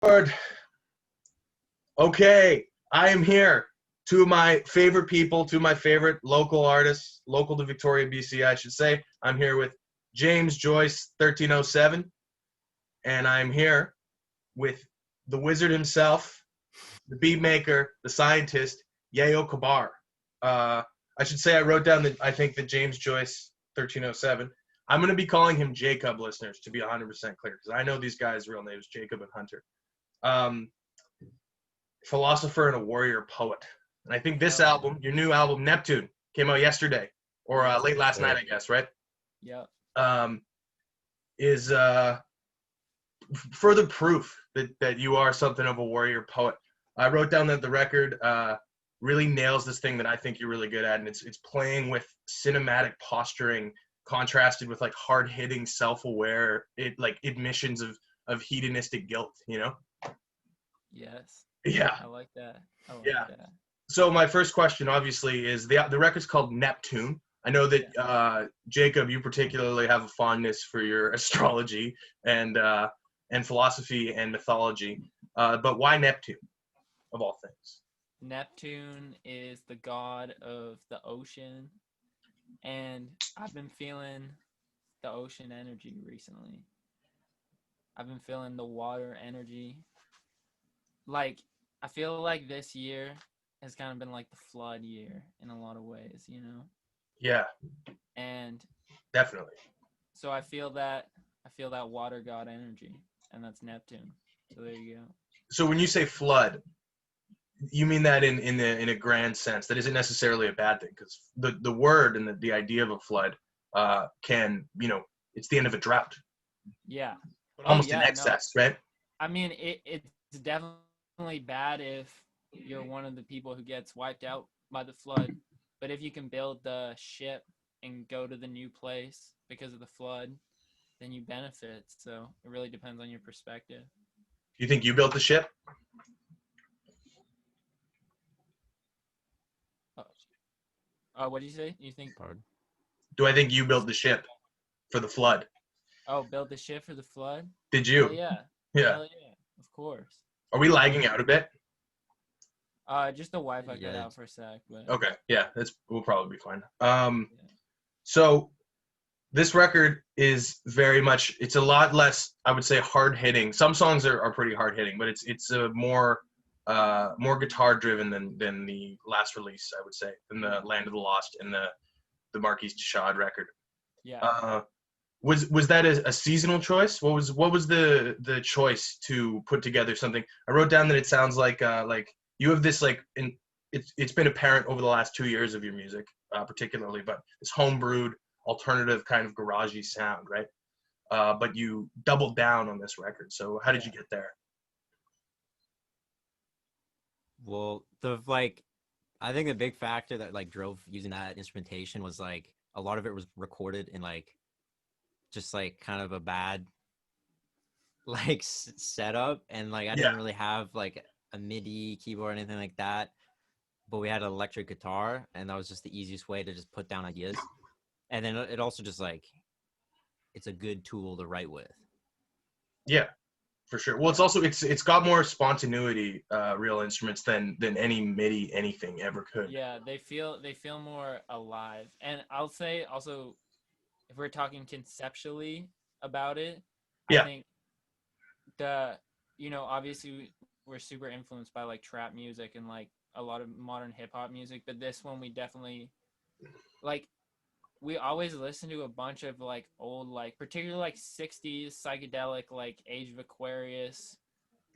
Lord. Okay, I am here. Two of my favorite people, two of my favorite local artists, local to Victoria, BC, I should say. I'm here with James Joyce, 1307, and I'm here with the wizard himself, the beatmaker, the scientist, Yayo Kabar. Uh, I should say I wrote down that I think that James Joyce, 1307. I'm going to be calling him Jacob, listeners, to be 100% clear, because I know these guys' real names, Jacob and Hunter. Um, Philosopher and a warrior poet. And I think this album, your new album, Neptune, came out yesterday or late last night, I guess, right? Yeah. Um, is further proof that you are something of a warrior poet. I wrote down that the record really nails this thing that I think you're really good at, and it's playing with cinematic posturing contrasted with like hard-hitting, self-aware, admissions of hedonistic guilt, you know? Yes. Yeah. I like that. Yeah. So my first question, obviously, is the record's called Neptune. I know that Jacob, you particularly have a fondness for your astrology and philosophy and mythology. But why Neptune, of all things? Neptune is the god of the ocean, and I've been feeling the ocean energy recently. I've been feeling the water energy. Like, I feel like this year has kind of been like the flood year in a lot of ways, you know? Yeah, And definitely. so I feel that water god energy, and that's Neptune. So there you go. So when you say flood, you mean that in a grand sense. That isn't necessarily a bad thing, because the word and the idea of a flood can, it's the end of a drought. Yeah. But Oh almost in yeah, no. excess, right? I mean, it's definitely bad if you're one of the people who gets wiped out by the flood. But if you can build the ship and go to the new place because of the flood, then you benefit. So it really depends on your perspective. You think you built the ship? What do you say? You think? Pardon? Do I think you built the ship for the flood? Oh, build the ship for the flood? Did Hell you? yeah. Yeah. Hell yeah. Of course. Are we lagging out a bit? Just the Wi-Fi cut Yeah. out for a sec, but Okay. Yeah, we'll probably be fine. yeah. So this record is very much, it's a lot less, I would say, hard hitting. Some songs are pretty hard hitting, but it's a more guitar driven than the last release, I would say, than the Land of the Lost and the Marquis de Sade record. Yeah. Was that a seasonal choice? What was the choice to put together something? I wrote down that it sounds like you have this it's been apparent over the last 2 years of your music, particularly, but this homebrewed alternative kind of garagey sound, right? But you doubled down on this record. So how did you get there? Well, I think the big factor that drove using that instrumentation was a lot of it was recorded in just kind of a bad setup, and I didn't really have a MIDI keyboard or anything like that, but we had an electric guitar, and that was just the easiest way to just put down ideas. And then it also just it's a good tool to write with. Yeah, for sure. Well, it's also it's got more spontaneity, real instruments than any MIDI anything ever could. Yeah, they feel more alive. And I'll say also, if we're talking conceptually about it, I think obviously we're super influenced by trap music and a lot of modern hip hop music, but this one we definitely we always listen to a bunch of old particularly 60s psychedelic Age of Aquarius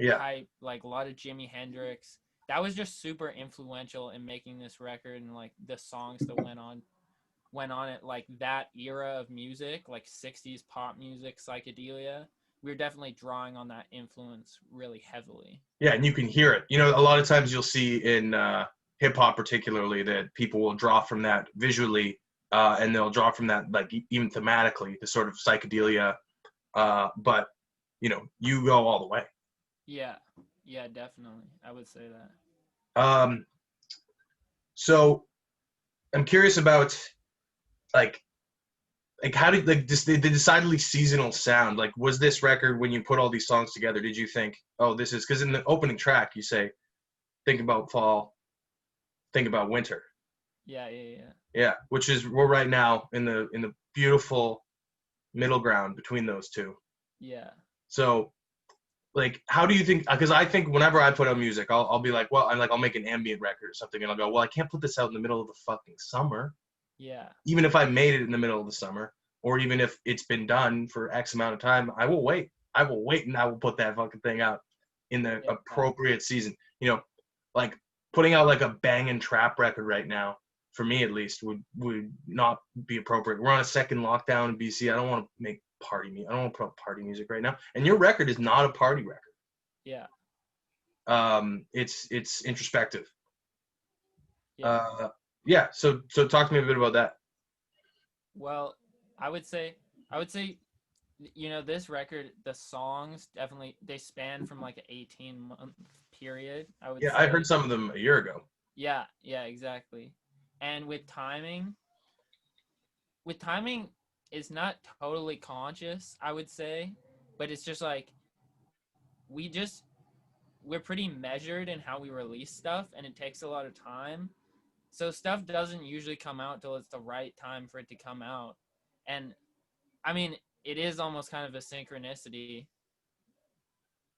type, a lot of Jimi Hendrix. That was just super influential in making this record, and the songs that went on it, that era of music, 60s pop music, psychedelia. We're definitely drawing on that influence really heavily. Yeah, and you can hear it. A lot of times you'll see in hip hop particularly that people will draw from that visually, and they'll draw from that even thematically, the sort of psychedelia. But you go all the way. Yeah, definitely. I would say that. So I'm curious about like how did like this the decidedly seasonal sound? Like, was this record when you put all these songs together? Did you think, oh, this is because in the opening track you say, think about fall, think about winter. Yeah, yeah, yeah. Yeah, which is we're right now in the beautiful middle ground between those two. Yeah. So, like, how do you think? Because I think whenever I put out music, I'll be like, well, I'll make an ambient record or something, and I'll go, well, I can't put this out in the middle of the fucking summer. Yeah. Even if I made it in the middle of the summer, or even if it's been done for X amount of time, I will wait. I will wait, and I will put that fucking thing out in the Yeah. appropriate season. You know, like putting out like a banging trap record right now, for me at least, would not be appropriate. We're on a second lockdown in BC. I don't want to make party music. I don't want to put out party music right now. And your record is not a party record. Yeah. It's introspective. Yeah. Yeah. So talk to me a bit about that. Well, I would say, you know, this record, the songs definitely they span from like an 18-month period. I would Yeah, say. I heard some of them a year ago. Yeah, yeah, exactly. And with timing, it's not totally conscious, I would say, but it's just like we just we're pretty measured in how we release stuff, and it takes a lot of time. So stuff doesn't usually come out till it's the right time for it to come out. And I mean, it is almost kind of a synchronicity,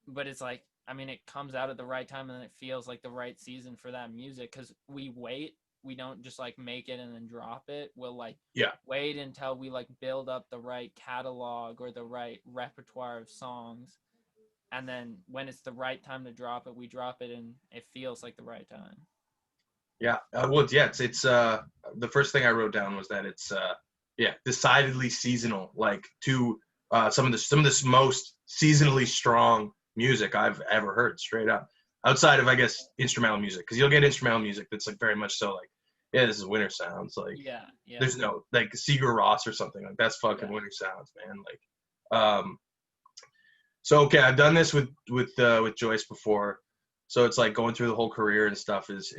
but it's like, I mean, it comes out at the right time and it feels like the right season for that music because we wait. We don't just like make it and then drop it. We'll like Yeah. wait until we like build up the right catalog or the right repertoire of songs. And then when it's the right time to drop it, we drop it and it feels like the right time. Yeah. Well, yeah, it's the first thing I wrote down was that it's yeah, decidedly seasonal, like to some of this most seasonally strong music I've ever heard, straight up. Outside of, I guess, instrumental music, because you'll get instrumental music that's like very much so like, yeah, this is winter sounds. Like, Yeah, yeah. there's no like Sigur Rós or something like that's fucking Yeah. winter sounds, man. Like, so okay, I've done this with Joyce before, so it's like going through the whole career and stuff is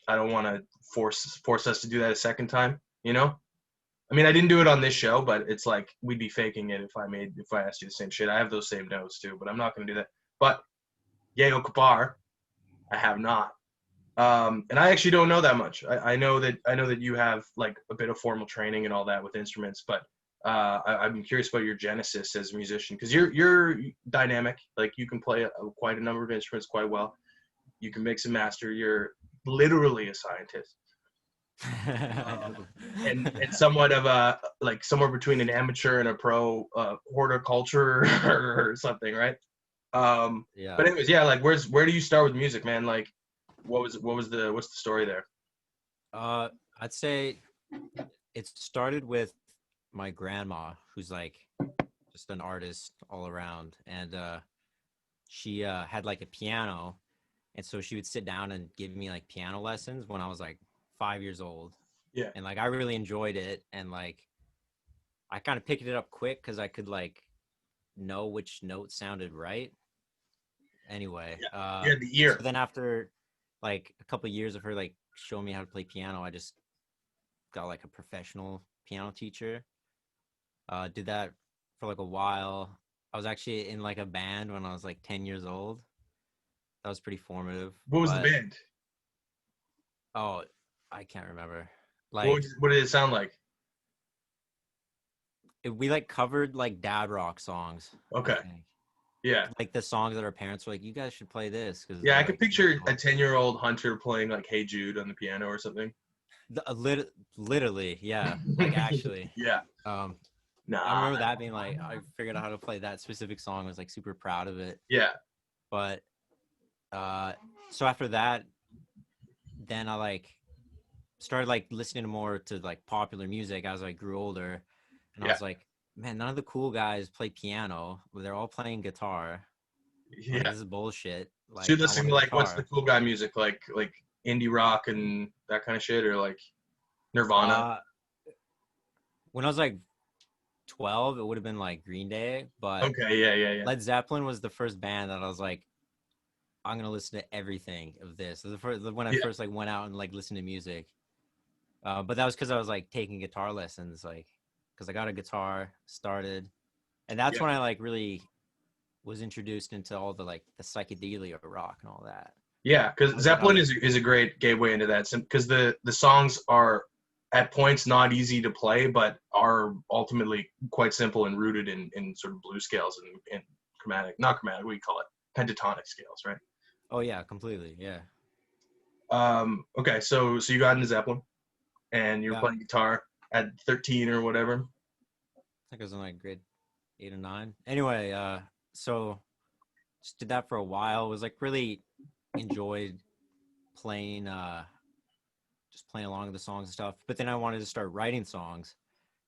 I don't want to force us to do that a second time, you know. I mean, I didn't do it on this show, but it's like we'd be faking it if I asked you the same shit. I have those same notes too, but I'm not going to do that. But Yayo Kabar, I have not, and I actually don't know that much. I know that you have like a bit of formal training and all that with instruments, but I'm curious about your genesis as a musician because you're dynamic. Like you can play quite a number of instruments quite well. You can mix and master. You're literally a scientist. And somewhat of a like somewhere between an amateur and a pro horticulture or something, right? Yeah. But anyways, yeah, like where do you start with music, man? Like what's the story there? I'd say it started with my grandma, who's like just an artist all around, and she had like a piano, and so she would sit down and give me like piano lessons when I was like 5 years old. Yeah. And like I really enjoyed it, and like I kind of picked it up quick because I could like know which note sounded right. Anyway, Yeah, the ear. so then after like a couple of years of her like showing me how to play piano, I just got like a professional piano teacher. Did that for like a while. I was actually in like a band when I was like 10 years old. That was pretty formative. What was the But band? oh, I can't remember. Like What did it sound like? we like covered like dad rock songs. Okay. I think. Yeah. Like the songs that our parents were like, you guys should play this because Yeah, I they're could like picture a 10-year-old Hunter playing like "Hey Jude" on the piano or something. literally, yeah, like actually. Yeah. Um, Nah. I remember that being like, I figured out how to play that specific song. I was like super proud of it. Yeah. But so after that, then I like started like listening more to like popular music as I grew older, and I Yeah. was like, man, none of the cool guys play piano. They're all playing guitar. Like, Yeah. this is bullshit. So you're Like, I listening want to a like what's the guitar. cool guy music like indie rock and that kind of shit or like Nirvana? When I was like 12, it would have been like Green Day, but Okay. Yeah. Led Zeppelin was the first band that I was like, I'm gonna listen to everything of this. The first when I Yeah. first like went out and like listened to music. But that was because I was like taking guitar lessons like because I got a guitar, started, and that's Yeah. when I like really was introduced into all the like the psychedelia rock and all that. Yeah, because Zeppelin is a great gateway into that, because the songs are at points not easy to play, but are ultimately quite simple and rooted in sort of blues scales and not chromatic, what do you call it? Pentatonic scales, right? Oh yeah, completely. Yeah. Okay, so you got into Zeppelin, and you were Yeah. playing guitar at 13 or whatever. I think I was in like grade 8 or 9. Anyway, so just did that for a while. Was like really enjoyed playing, just playing along with the songs and stuff. But then I wanted to start writing songs,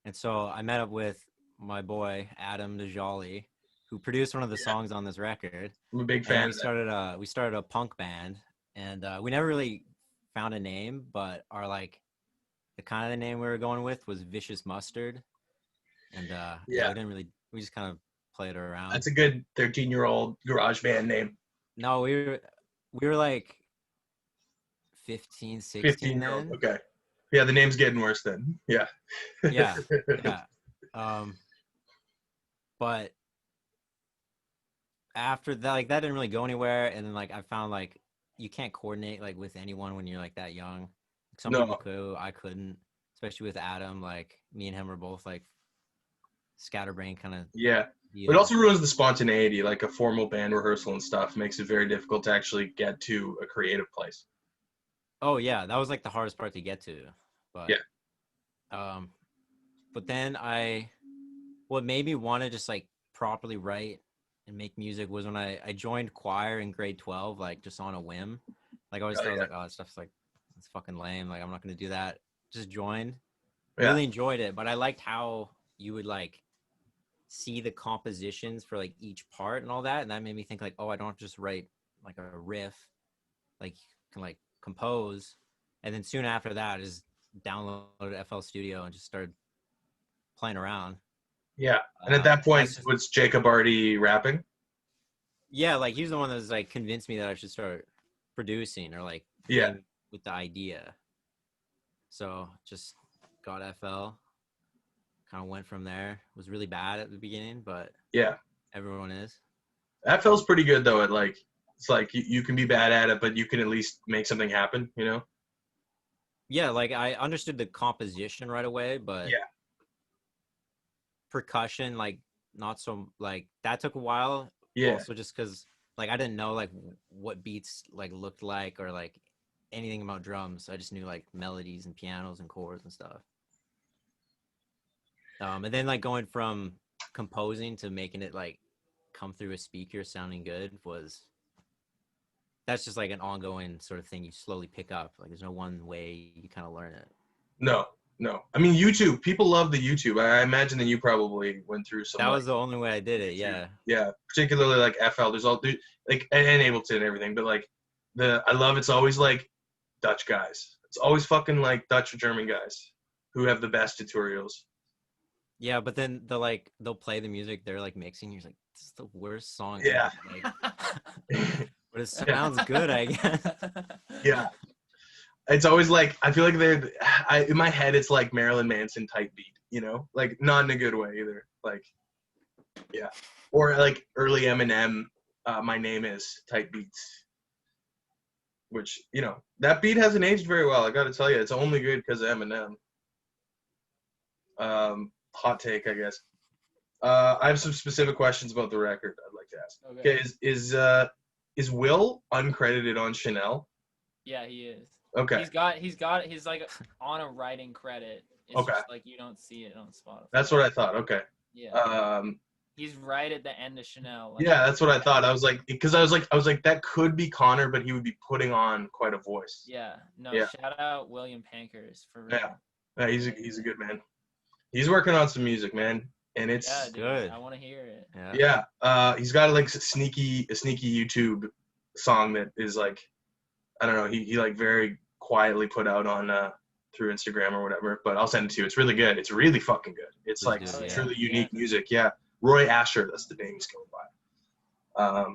and so I met up with my boy Adam DeJolly, who produced one of the songs on this record. I'm a big And fan we of that. started a punk band, and we never really found a name, but our like the kind of the name we were going with was Vicious Mustard, and yeah, we just kind of played around. That's a good 13-year-old garage band name. No, we were like 15, 16 15-year-old. then. Okay. Yeah, the name's getting worse then. Yeah. Yeah, yeah. But after that, like that didn't really go anywhere, and then like I found like you can't coordinate like with anyone when you're like that young. Some people No. could, I couldn't, especially with Adam. Like me and him were both like scatterbrain kind of Yeah. deal. But it also ruins the spontaneity, like a formal band rehearsal and stuff makes it very difficult to actually get to a creative place. Oh yeah, that was like the hardest part to get to. But Yeah. But then what made me want to just like properly write and make music was when I joined choir in grade 12, like just on a whim. Like I always thought I was like, oh, this stuff's like, it's fucking lame. Like I'm not gonna do that. Just joined. Yeah. Really enjoyed it, but I liked how you would like see the compositions for like each part and all that, and that made me think like, oh, I don't have to just write like a riff, like you can like compose. And then soon after that, I just downloaded FL Studio and just started playing around. Yeah. And at that point, just, was Jacob already rapping? yeah, like he's the one that's like convinced me that I should start producing or like playing with the idea. So just got FL, kind of went from there. Was really bad at the beginning, but yeah, everyone is. FL's pretty good though. It's like you can be bad at it, but you can at least make something happen, you know? Yeah, like I understood the composition right away, but Yeah. percussion, like not so, like that took a while. Yeah. Also just because like I didn't know like what beats like looked like or like anything about drums. I just knew like melodies and pianos and chords and stuff. And then like going from composing to making it like come through a speaker sounding good that's just like an ongoing sort of thing you slowly pick up. Like there's no one way you kind of learn it. No. I mean, YouTube. People love the YouTube. I imagine that you probably went through some. That was the only way I did it. YouTube. Yeah. Yeah. Particularly like FL. There's like and Ableton and everything, but like I love it's always like Dutch guys. It's always fucking like Dutch or German guys who have the best tutorials. Yeah, but then they'll play the music they're like mixing. You're like, this is the worst song Yeah. ever. Like, but it sounds good, I guess. Yeah. It's always like I feel like in my head it's like Marilyn Manson type beat, you know, like not in a good way either. Like, yeah, or like early Eminem, My Name Is type beats, which that beat hasn't aged very well. I got to tell you, it's only good because of Eminem. Hot take, I guess. I have some specific questions about the record I'd like to ask. Okay, is Will uncredited on Chanel? Yeah, he is. Okay. He's like on a writing credit. It's Okay. just like you don't see it on Spotify. That's what I thought. Okay. Yeah. He's right at the end of Chanel. Like, yeah, that's what I thought. I was like, because I was like, that could be Connor, but he would be putting on quite a voice. Yeah. No. Yeah. Shout out William Pankers for real. Yeah, he's a good man. He's working on some music, man, and it's good. I want to hear it. Yeah. He's got like a sneaky YouTube song that is like, I don't know. He like very quietly put out on through Instagram or whatever. But I'll send it to you. It's really good. It's really fucking good. It's like truly unique music. Yeah. Roy Asher, that's the name he's going by.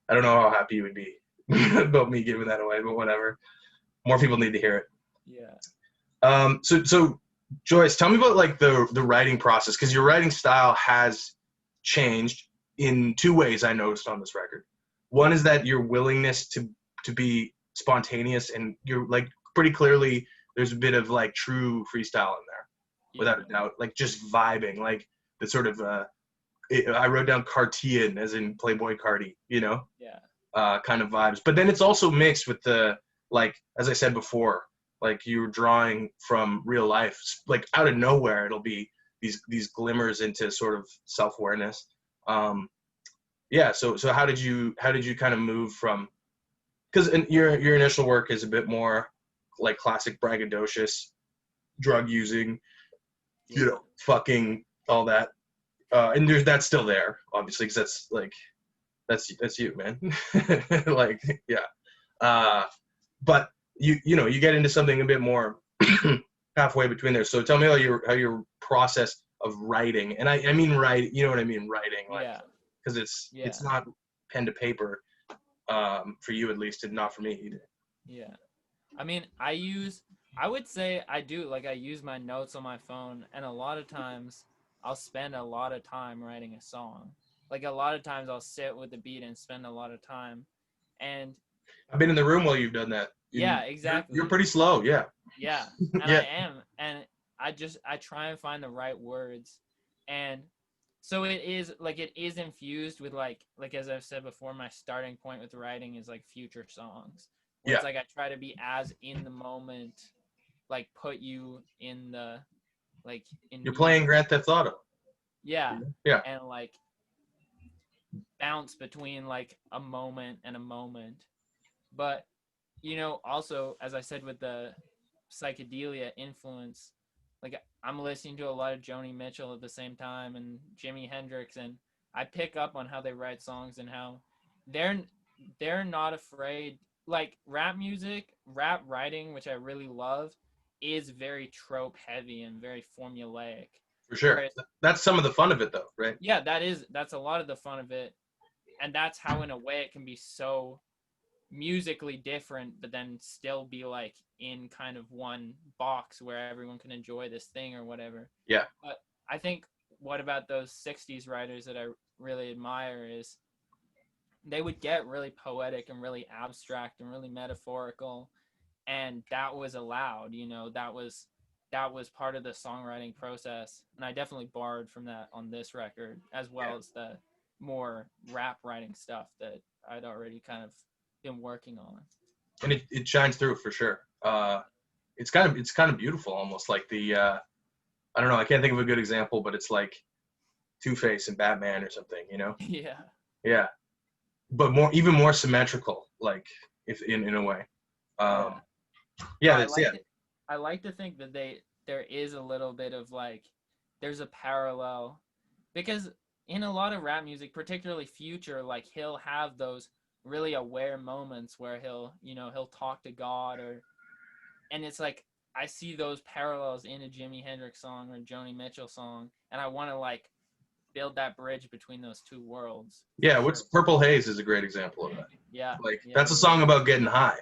I don't know how happy you would be about me giving that away, but whatever. More people need to hear it. Yeah. So Joyce, tell me about like the writing process, because your writing style has changed in two ways I noticed on this record. One is that your willingness to be spontaneous, and you're like pretty clearly there's a bit of like true freestyle in there, without a doubt. Like just vibing, like the sort of I wrote down Cartian as in Playboy Cardi, Yeah. kind of vibes. But then it's also mixed with the, like, as I said before, like you were drawing from real life, like out of nowhere, it'll be these glimmers into sort of self-awareness. Yeah. So how did you kind of move from, because your initial work is a bit more like classic braggadocious, drug using, fucking all that, and that's still there, obviously, because that's like that's you, man. Like, yeah. But you get into something a bit more halfway between there. So tell me how your process of writing, and I mean write, you know what I mean, writing, like, Yeah. because it's Yeah. not pen to paper, for you at least, and not for me either. Yeah. I mean, I would say I do, like, I use my notes on my phone, and a lot of times I'll spend a lot of time writing a song. Like, a lot of times I'll sit with the beat and spend a lot of time. And I've been in the room while you've done that. yeah, You're exactly. pretty slow, yeah. Yeah. And Yeah. I am. And I try and find the right words. And so it is infused with like as I've said before, my starting point with writing is like future songs, where Yeah. it's like I try to be as in the moment, like put you in the, like, in You're me. playing Grand Theft Auto. Yeah. Yeah. And like bounce between like a moment and a moment. But also, as I said, with the psychedelia influence, like I'm listening to a lot of Joni Mitchell at the same time, and Jimi Hendrix, and I pick up on how they write songs and how they're they're not afraid. Like rap writing, which I really love, is very trope heavy and very formulaic. For sure. Whereas, That's some of the fun of it, though, right? yeah, that's a lot of the fun of it, and that's how in a way it can be so musically different, but then still be like in kind of one box where everyone can enjoy this thing or whatever. Yeah. But I think what about those 60s writers that I really admire is they would get really poetic and really abstract and really metaphorical, and that was allowed, that was part of the songwriting process, and I definitely borrowed from that on this record, as well as the more rap writing stuff that I'd already kind of been working on. And it shines through for sure. It's kind of beautiful, almost like the I don't know, I can't think of a good example, but it's like Two-Face and Batman or something, Yeah. Yeah, but even more symmetrical, like, if in a way. Yeah. Yeah, I that's, yeah. like to think that there is a little bit of like there's a parallel, because in a lot of rap music, particularly Future, like he'll have those really aware moments where he'll talk to God, and it's like I see those parallels in a Jimi Hendrix song or Joni Mitchell song, and I want to like build that bridge between those two worlds. Yeah, Sure. what's Purple Haze is a great example of that. Yeah. Like, Yeah, that's a song about getting high,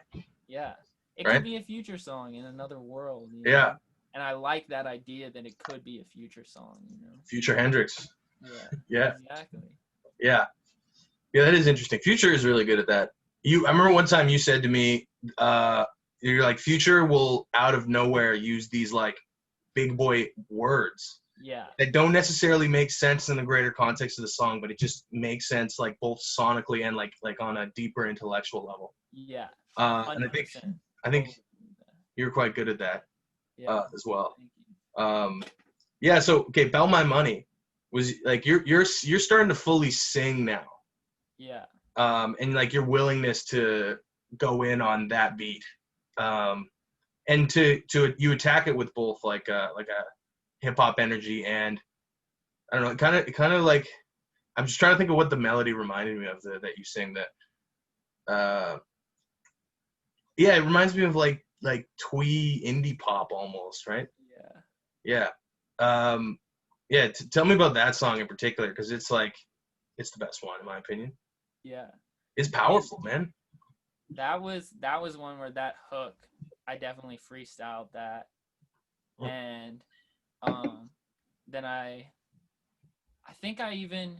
yeah. It right? could be a Future song in another world, Yeah, And I like that idea that it could be a Future song, Future Hendrix. Yeah. Yeah, Exactly. yeah, yeah. That is interesting. Future is really good at that. I remember one time you said to me, you're like, Future will out of nowhere use these like big boy words Yeah. that don't necessarily make sense in the greater context of the song, but it just makes sense, like, both sonically and like on a deeper intellectual level. Yeah. And 100%. I think Totally. you're quite good at that, Yeah. as well. Thank you. Yeah. So, okay, "Bell My Money" was like you're starting to fully sing now, Yeah. and like your willingness to go in on that beat, and to you attack it with both like a hip hop energy, and I don't know, kind of like, I'm just trying to think of what the melody reminded me of that you sing that. Yeah, it reminds me of like twee indie pop almost, right? Yeah. Yeah. Yeah, tell me about that song in particular, because it's like, it's the best one in my opinion. Yeah. It's I mean, powerful, man. that was one where that hook, I definitely freestyled that, and Then I think I even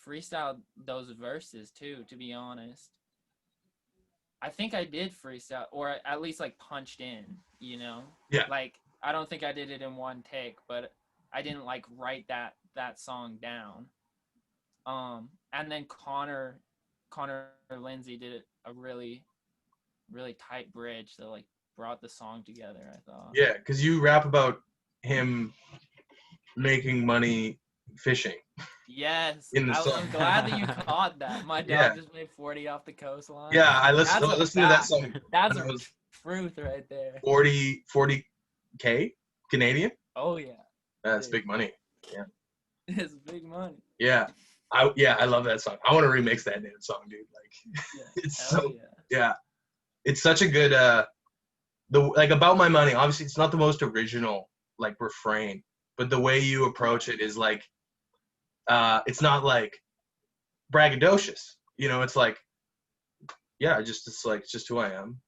freestyled those verses too, to be honest. I think I did freestyle, or at least like punched in, you know? Yeah. Like, I don't think I did it in one take, but I didn't like write that song down. And then Connor Lindsay did a really, really tight bridge that like brought the song together, I thought. Yeah, because you rap about him making money fishing. Yes, In the song. I'm glad that you caught that. My dog Yeah. just made 40 off the coastline. Yeah, I listened That's a to that fact. song That's when I a was truth right there. 40K Canadian. Oh yeah, That's dude. big money. Yeah. It's big money. Yeah. I love that song. I want to remix that damn song, dude. Like, Yeah. it's Hell so yeah. yeah. It's such a good the like About My Money. Obviously, it's not the most original like refrain, but the way you approach it is like it's not like braggadocious. You know, it's like yeah, it's just who I am.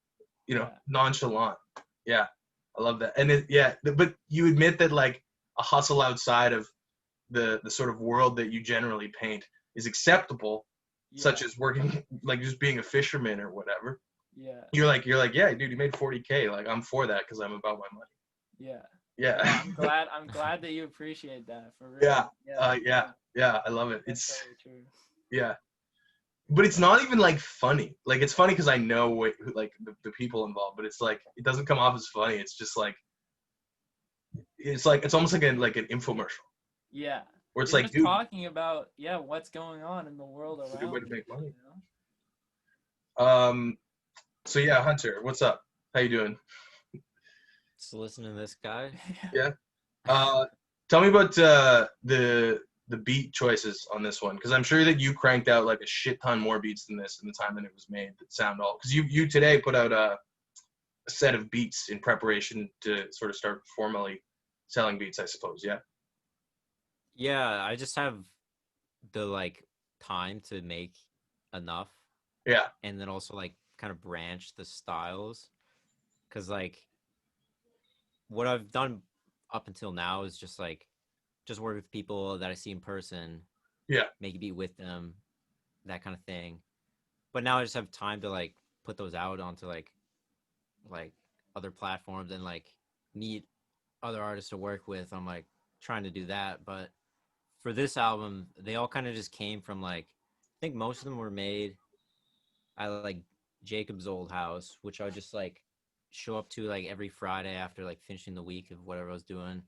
You know, Yeah. nonchalant. Yeah, I love that. And but you admit that like a hustle outside of the sort of world that you generally paint is acceptable, such Yeah. as working like just being a fisherman or whatever. Yeah. You're like yeah, dude, you made 40K. Like I'm for that because I'm about my money. Yeah. Yeah. No, I'm glad that you appreciate that for real. Yeah. Yeah. Yeah. I love it. That's It's very true. yeah. But it's not even like funny. Like it's funny because I know like the people involved, but it's like it doesn't come off as funny. It's just like it's almost like an infomercial Yeah. where it's You're like, just dude, talking about what's going on in the world it's a good way around to you, make money. you know? So yeah, Hunter, what's up? How you doing? Just listening to this guy. Yeah. Tell me about the beat choices on this one, because I'm sure that you cranked out like a shit ton more beats than this in the time that it was made that sound all. Because you today put out a set of beats in preparation to sort of start formally selling beats, I suppose. Yeah. Yeah, I just have the like time to make enough, Yeah. and then also like kind of branch the styles, because like what I've done up until now is just work with people that I see in person, Yeah. make a beat with them, that kind of thing. But now I just have time to like put those out onto like other platforms and like meet other artists to work with. I'm like trying to do that, but for this album, they all kind of just came from like I think most of them were made at like Jacob's old house, which I would just like show up to like every Friday after like finishing the week of whatever I was doing,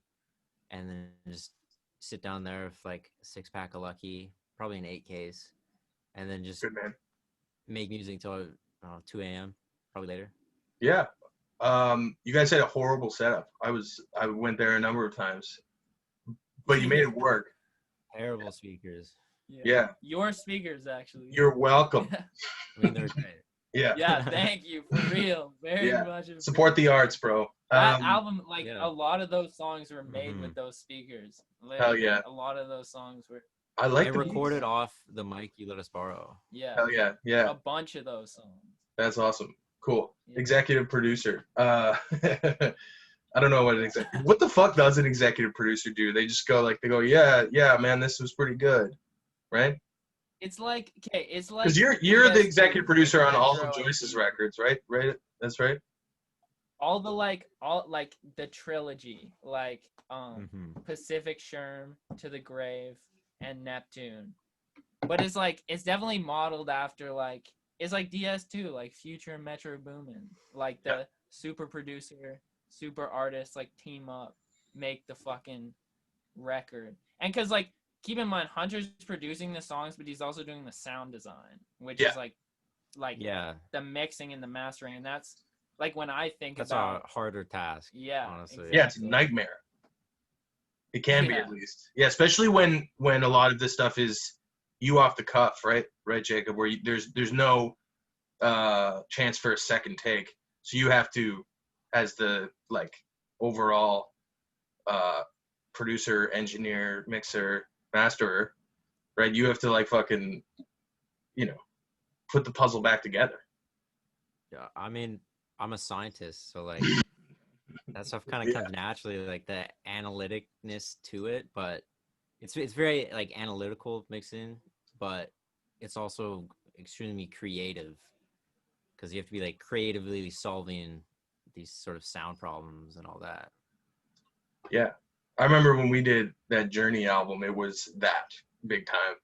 and then just sit down there with like a 6-pack of Lucky, probably an 8 case, and then just Good man. make music until 2 a.m. probably later. Yeah. You guys had a horrible setup. I went there a number of times, but you made it work. Terrible speakers. Yeah. Your speakers, actually. You're welcome. I mean, they're great. Yeah. Yeah, thank you, for real. Very Yeah. much. Support the arts, bro. That album, like yeah. a lot of those songs were made Mhm. with those speakers. Hell Literally, yeah. a lot of those songs were. I like I the recorded beats. off the mic you let us borrow. Yeah. Hell yeah. Yeah. A bunch of those songs. That's awesome. Cool. Yeah. Executive producer. I don't know what the fuck does an executive producer do? They just go like, yeah, man, this was pretty good. Right? It's like it's like Because you're the DS2 executive with producer on all of Metro and Joyce's Keyboard. records, right? Right? That's right. All the trilogy, like Mhm. Pacific Sherm, To the Grave, and Neptune. But it's definitely modeled after like it's like DS2, like Future and Metro Boomin. Like the super producer, super artist like team up, make the fucking record. And cause like keep in mind Hunter's producing the songs, but he's also doing the sound design, which Yeah. is like Yeah, the mixing and the mastering, and that's like when I think that's about a harder task. yeah, honestly. Yeah, it's a exactly. nightmare. It can be Yeah. at least. Yeah, especially when a lot of this stuff is you off the cuff, right? Right, Jacob, where there's no chance for a second take. So you have to, as the like overall producer, engineer, mixer, masterer, right? You have to like fucking, put the puzzle back together. Yeah, I mean, I'm a scientist, so like that stuff kind of Yeah. comes naturally, like the analyticness to it, but it's very like analytical mixed in, but it's also extremely creative because you have to be like creatively solving these sort of sound problems and all that. Yeah. I remember when we did that Journey album, it was that big time.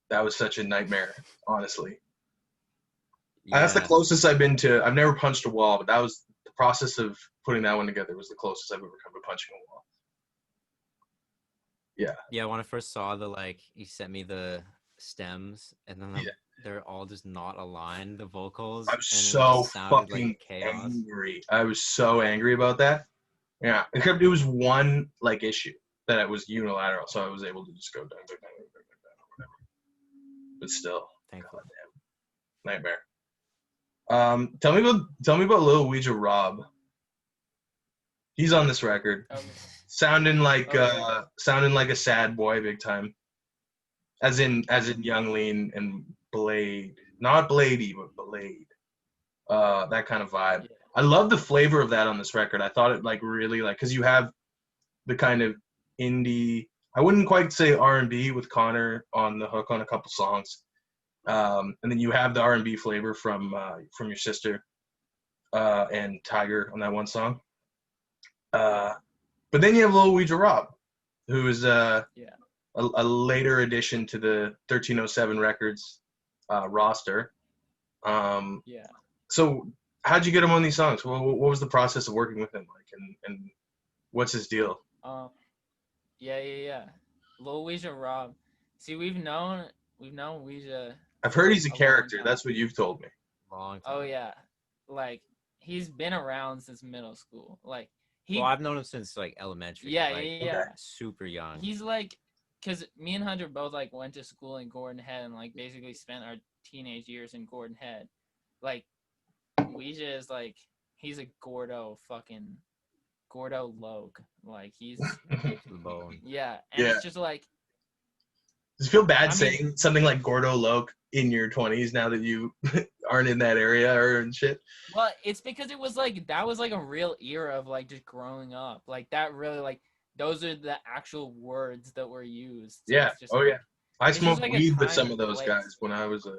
That was such a nightmare, honestly. That's the Yeah, closest I've been to. I've never punched a wall, but that was the process of putting that one together was the closest I've ever come to punching a wall. Yeah. yeah. When I first saw the like, he sent me the stems, and then Yeah. they're all just not aligned, the I vocals, was and it so just sounded like fucking chaos. angry. I was so angry about that. Yeah. Except it was one like issue that it was unilateral, so I was able to just go down, whatever. But still, Thankfully. nightmare. Tell me about Lil Ouija Rob. He's on this record, Oh, sounding like a sad boy, big time. As in Young Lean and Blade, not Blady, but Blade. That kind of vibe. yeah, I love the flavor of that on this record. I thought it like really like because you have the kind of indie. I wouldn't quite say R&B with Connor on the hook on a couple songs, and then you have the R&B flavor from your sister and Tiger on that one song. But then you have Lil Ouija Rob, who is yeah. a later addition to the 1307 Records roster. Yeah. So how'd you get him on these songs? What was the process of working with him like, and what's his deal? Um. Yeah. Lil Ouija Rob. See, we've known Ouija I've heard for he's a a long character. time. That's what you've told me. Long time. Oh yeah, like he's been around since middle school. Like Well, he, I've known him since like elementary, yeah, like yeah, Okay. yeah. super young. He's like, cause me and Hunter both like went to school in Gordon Head and like basically spent our teenage years in Gordon Head. Like Ouija is like he's a Gordo Loke. Like he's Deep to the bone. yeah, and Yeah. it's just like Does it feel bad I mean saying something like Gordo Loke in your 20s now that you aren't in that area or and shit? well, it's because it was like that was like a real era of like just growing up. Like that really like those are the actual words that were used. So Yeah. it's just Oh like yeah. I it's just smoked like a weed with time some and of those place. guys when I was I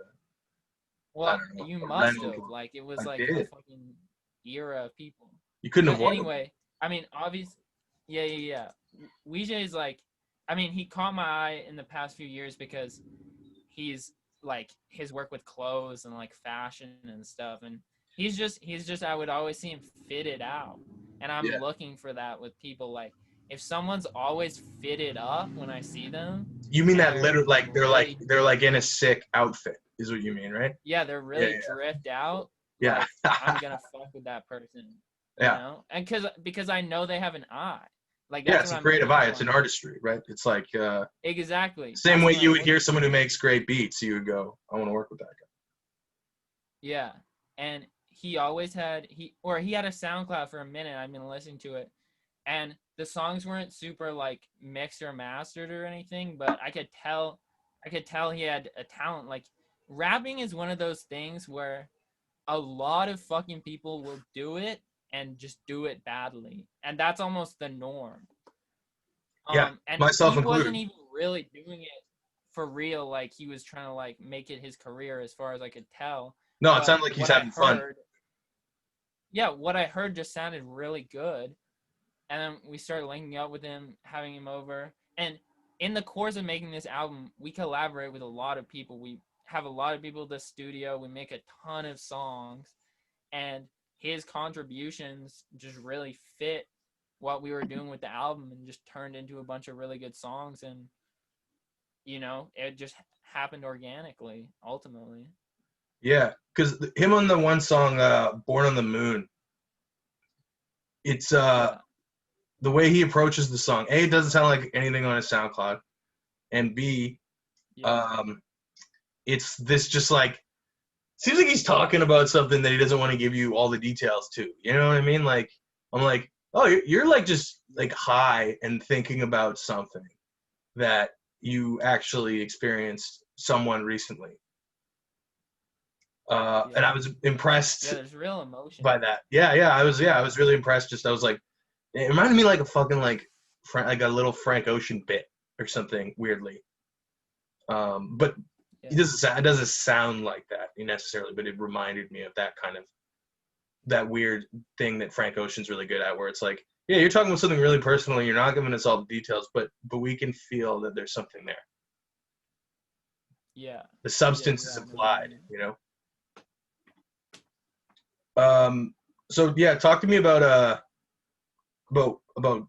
Well, don't know, you a must random have. kid. Like it I was like a did. fucking era of people. You couldn't But avoid them. anyway, I mean, obviously, yeah. Ouija is like, I mean, he caught my eye in the past few years because he's like his work with clothes and like fashion and stuff, and he's just I would always see him fitted out, and I'm Yeah. looking for that with people. Like if someone's always fitted up when I see them, You mean and that they're literally like like really they're like in a sick outfit is what you mean, right? yeah, they're Yeah, really dripped out, yeah. like I'm gonna fuck with that person, Yeah. and because I know they have an eye, like Yeah, that's it's what a I'm creative looking eye. for It's an in people. artistry, right? It's like Exactly, same that's way what you I'm would hear looking someone for. who makes great beats, you would go, I want to work with that guy. Yeah, and he had a SoundCloud for a minute. I've been listening to it, and the songs weren't super like mixed or mastered or anything, but I could tell he had a talent. Like rapping is one of those things where a lot of fucking people will do it and just do it badly, and that's almost the norm. Yeah, And myself he wasn't included. even really doing it for real. Like he was trying to like make it his career, as far as I could tell. No, it But sounded like he's what I having fun. heard, yeah, what I heard just sounded really good. And then we started linking up with him, having him over. And in the course of making this album, we collaborate with a lot of people. We have a lot of people at the studio. We make a ton of songs. And his contributions just really fit what we were doing with the album and just turned into a bunch of really good songs. And, it just happened organically, ultimately. Yeah, because him on the one song, "Born on the Moon," it's Yeah. the way he approaches the song. A, it doesn't sound like anything on his SoundCloud, and B, Yeah. um, it's this just like seems like he's talking about something that he doesn't want to give you all the details to. You know what I mean? Like I'm like, oh, you're like just like high and thinking about something that you actually experienced someone recently. And I was impressed Yeah, there's real emotion. by that. I was really impressed. Just I was like, it reminded me like a fucking like a little Frank Ocean bit or something weirdly. But it doesn't sound like that necessarily, but it reminded me of that kind of that weird thing that Frank Ocean's really good at, where it's like, yeah, you're talking about something really personal and you're not giving us all the details, but we can feel that there's something there. Yeah. The substance is applied, So yeah, talk to me about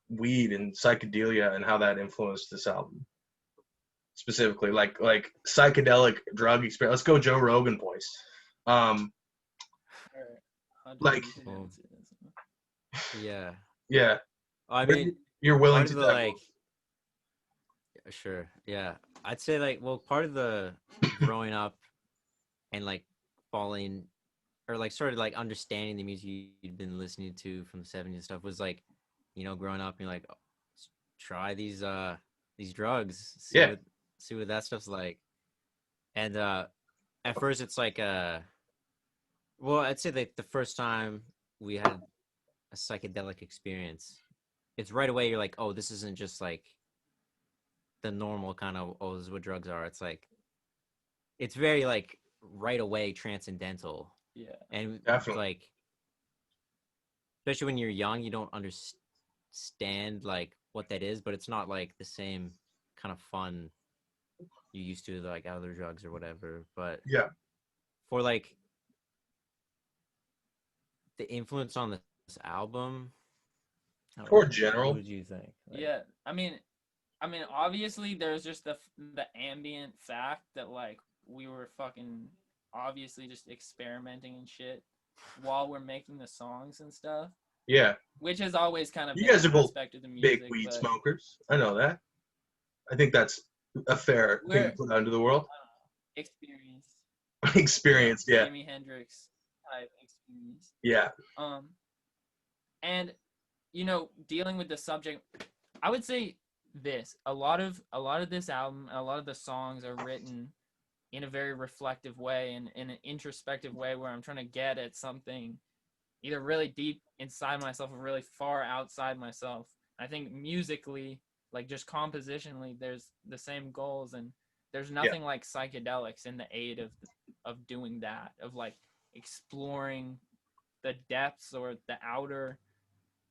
weed and psychedelia and how that influenced this album. Specifically, like psychedelic drug experience. Let's go Joe Rogan voice. Like, yeah. I mean, you're willing to like, sure, yeah. I'd say like, well, part of the growing up and like falling or like sort of like understanding the music you'd been listening to from the 70s and stuff was like, growing up and you're like, oh, try these drugs, see what that stuff's like. And at first it's like well, I'd say like the first time we had a psychedelic experience, it's right away you're like, oh, this isn't just like the normal kind of, oh, this is what drugs are. It's like, it's very like right away transcendental. Yeah. And definitely, like, especially when you're young, you don't understand like what that is, but it's not like the same kind of fun you used to like other drugs or whatever. But yeah, for like the influence on this album, or general, what did you think? Like, yeah, I mean, obviously there's just the ambient fact that like we were fucking obviously just experimenting and shit while we're making the songs and stuff. Yeah, which has always kind of you been guys are both aspect of the music, big weed smokers. I know that. I think that's a fair thing to put out into the world. Experience, yeah. Jimi Hendrix type experience. Yeah. And dealing with the subject, I would say this: a lot of this album, a lot of the songs are written in a very reflective way and in an introspective way, where I'm trying to get at something either really deep inside myself or really far outside myself. I think musically, like just compositionally, there's the same goals, and there's nothing like psychedelics in the aid of doing that, of like exploring the depths or the outer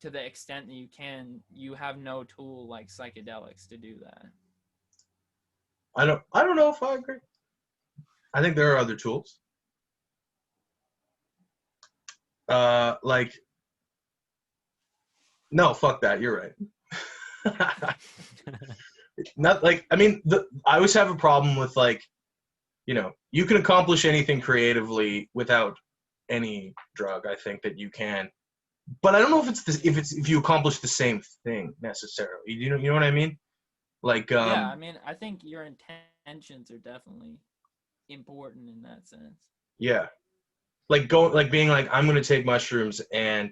to the extent that you can. You have no tool like psychedelics to do that. I don't know if I agree. I think there are other tools. Like, no, fuck that. You're right. Not like, I mean, I always have a problem with like, you can accomplish anything creatively without any drug. I think that you can, but I don't know if you accomplish the same thing necessarily. You know what I mean? Like, yeah, I mean, I think your intentions are definitely important in that sense. Yeah, like being like, I'm gonna take mushrooms and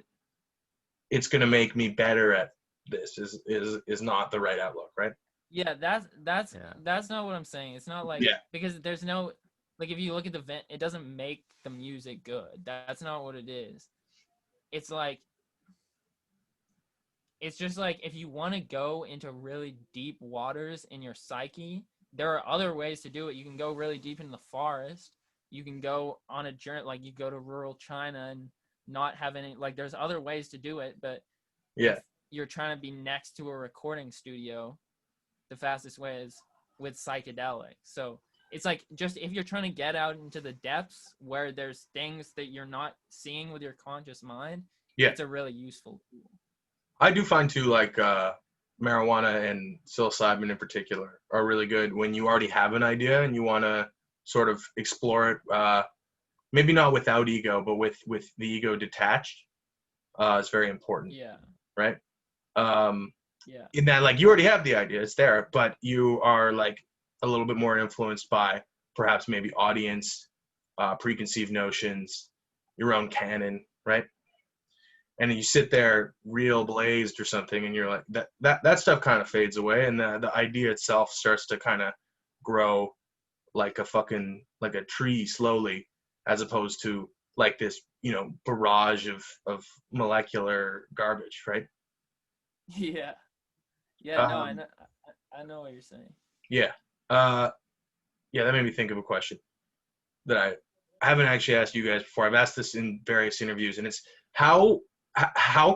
it's gonna make me better at this is not the right outlook, right? Yeah, that's not what I'm saying. It's not like, because there's no, like, if you look at the vent, it doesn't make the music good. That's not what it is. It's like, it's just like, if you want to go into really deep waters in your psyche, there are other ways to do it. You can go really deep in the forest. You can go on a journey, like you go to rural China and not have any, like, there's other ways to do it. But if you're trying to be next to a recording studio, the fastest way is with psychedelic. So it's like, just if you're trying to get out into the depths where there's things that you're not seeing with your conscious mind, it's a really useful tool. I do find too, like, marijuana and psilocybin in particular are really good when you already have an idea and you want to sort of explore it, maybe not without ego, but with the ego detached. It's very important. Yeah. Right? In that, like, you already have the idea, it's there, but you are like a little bit more influenced by perhaps maybe audience, preconceived notions, your own canon, right? And you sit there real blazed or something, and you're like, that stuff kind of fades away, and the idea itself starts to kind of grow like a tree slowly, as opposed to like this, barrage of molecular garbage, right? Yeah. Yeah, no, Um, I know what you're saying. yeah. Uh, yeah, that made me think of a question that I haven't actually asked you guys before. I've asked this in various interviews, and it's how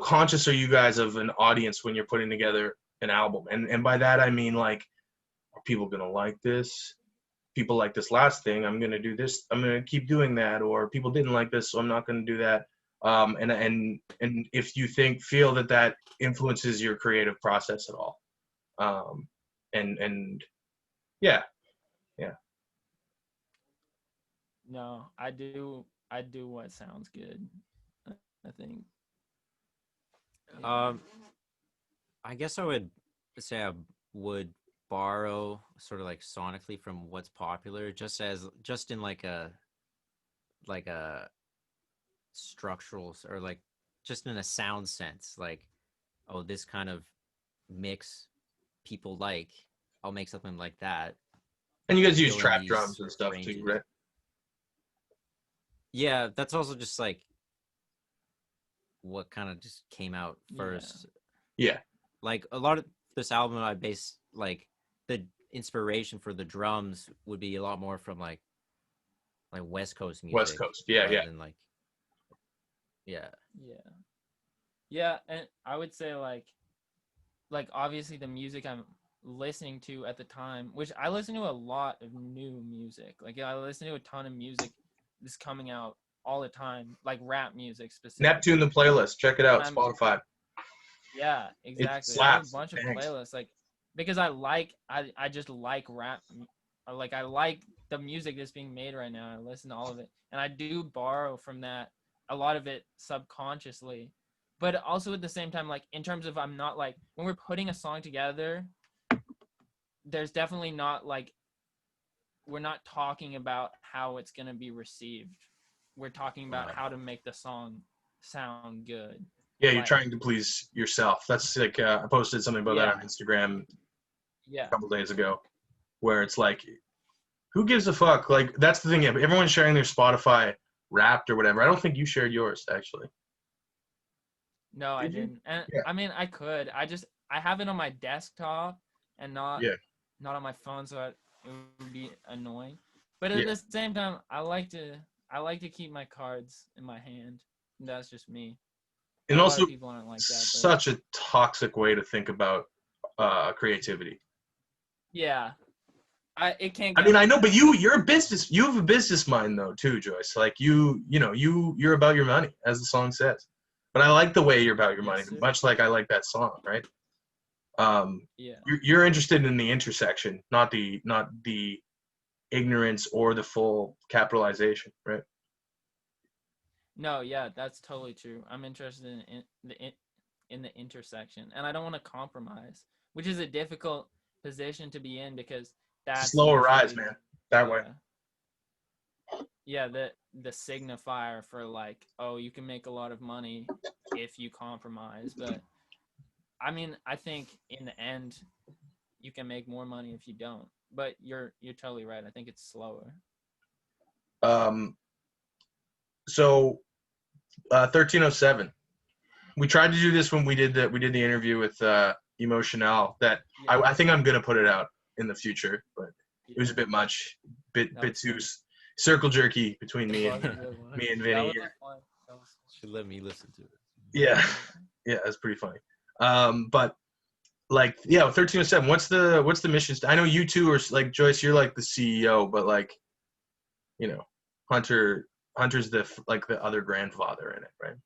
conscious are you guys of an audience when you're putting together an album? And by that I mean, like, are people gonna like this? People like this last thing, I'm gonna do this. I'm gonna keep doing that. Or people didn't like this, so I'm not gonna do that. And if you feel that influences your creative process at all, and yeah, yeah. No, I do what sounds good. I think. Yeah. Um, I guess I would say I would borrow sort of like sonically from what's popular, just in like a structural or like just in a sound sense, like, oh, this kind of mix people like, I'll make something like that, And you guys use fill in trap these drums and stuff too, ranges. right? Yeah, that's also just like what kind of just came out Yeah. first. Yeah. Like a lot of this album, I base like the inspiration for the drums would be a lot more from like West Coast West music Coast. Yeah, rather yeah. than like, yeah. Yeah. Yeah, and I would say like obviously the music I'm listening to at the time, which I listen to a lot of new music. Like I listen to a ton of music that's coming out all the time, like rap music Neptune, specifically. the playlist. Check it And out. I'm Spotify. Yeah, It exactly. I have a slaps. bunch of Thanks. playlists like because I just like rap. Like I like the music that's being made right now. I listen to all of it, and I do borrow from that a lot of it subconsciously, but also at the same time, like in terms of I'm not like when we're putting a song together, there's definitely not like we're not talking about how it's gonna be received. We're talking about Right. how to make the song sound good. Yeah, you're Like trying to please yourself. That's like I posted something about that yeah, on Instagram yeah. a couple days ago, where it's like, who gives a fuck? Like that's the thing. Yeah, everyone's sharing their Spotify Wrapped or whatever. I don't think you shared yours actually. No, I Did you? didn't. And Yeah. I mean, I could. I have it on my desktop and Yeah. not on my phone, so it would be annoying. But at Yeah. the same time, I like to keep my cards in my hand. That's just me. And A lot also, of people aren't like that, but such a toxic way to think about creativity. yeah, I it can't I get mean, I like know, but that. you have a business mind though too, Joyce. Like you're about your money, as the song says. But I like the way you're about your money, Yes, sir. much like I like that song, right? Yeah. You're interested in the intersection, not the ignorance or the full capitalization, right? No, yeah, that's totally true. I'm interested in the intersection, and I don't want to compromise, which is a difficult position to be in because It's a that's slower rise, usually man. That way. the the signifier for like, oh, you can make a lot of money if you compromise. But I mean, I think in the end you can make more money if you don't. But you're totally right. I think it's slower. Um, so 1307. We tried to do this when we did the interview with Emotional. That Yeah. I think I'm gonna put it out in the future, but it was a Yeah. bit much, That bit was too fun. circle jerky between It me was and a good one. me and That Vinny was here. a fun. Should let me listen to it. Yeah, yeah, that's pretty funny. But like, yeah, 1307. What's the mission? I know you two are like Joyce. You're like the CEO, but like, you know, Hunter's the other grandfather in it, right?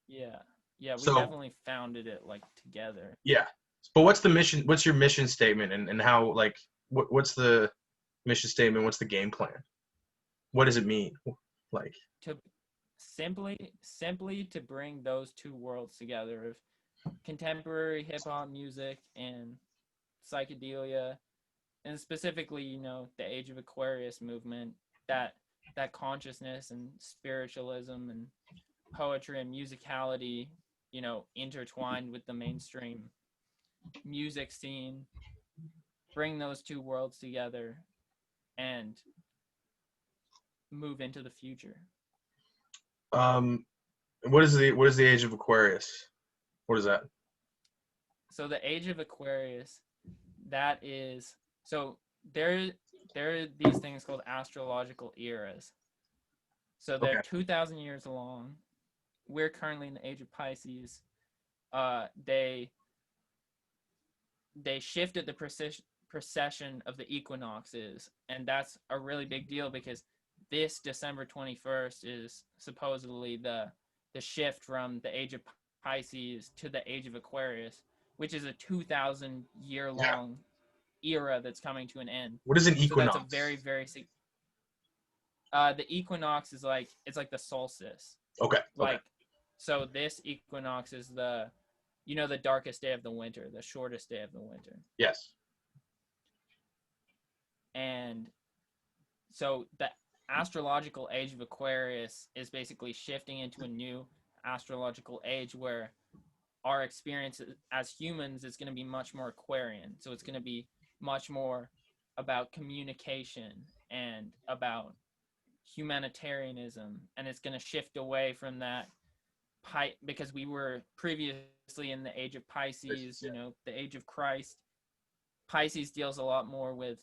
Yeah. Yeah, we So definitely founded it like together. yeah, but what's the mission? What's your mission statement, and how like what's the mission statement? What's the game plan? What does it mean? Like, To simply to bring those two worlds together of contemporary hip hop music and psychedelia, and specifically, the Age of Aquarius movement, that that consciousness and spiritualism and poetry and musicality, intertwined with the mainstream music scene, bring those two worlds together and move into the future. What is the age of Aquarius? What is that? So the age of Aquarius, that is, so there are these things called astrological eras. So they're Okay. 2,000 years long. We're currently in the age of Pisces. They shifted the precession of the equinoxes, and that's a really big deal because this December 21st is supposedly the shift from the age of Pisces to the age of Aquarius, which is a 2,000 year long era that's coming to an end. What is an So that's equinox? a very, very the equinox is like, it's like the solstice. Okay. Like, so this equinox is the darkest day of the winter, the shortest day of the winter. Yes. And so the astrological age of Aquarius is basically shifting into a new astrological age where our experience as humans is going to be much more Aquarian. So it's going to be much more about communication and about humanitarianism, and it's going to shift away from that because we were previously in the age of Pisces, the age of Christ. Pisces deals a lot more with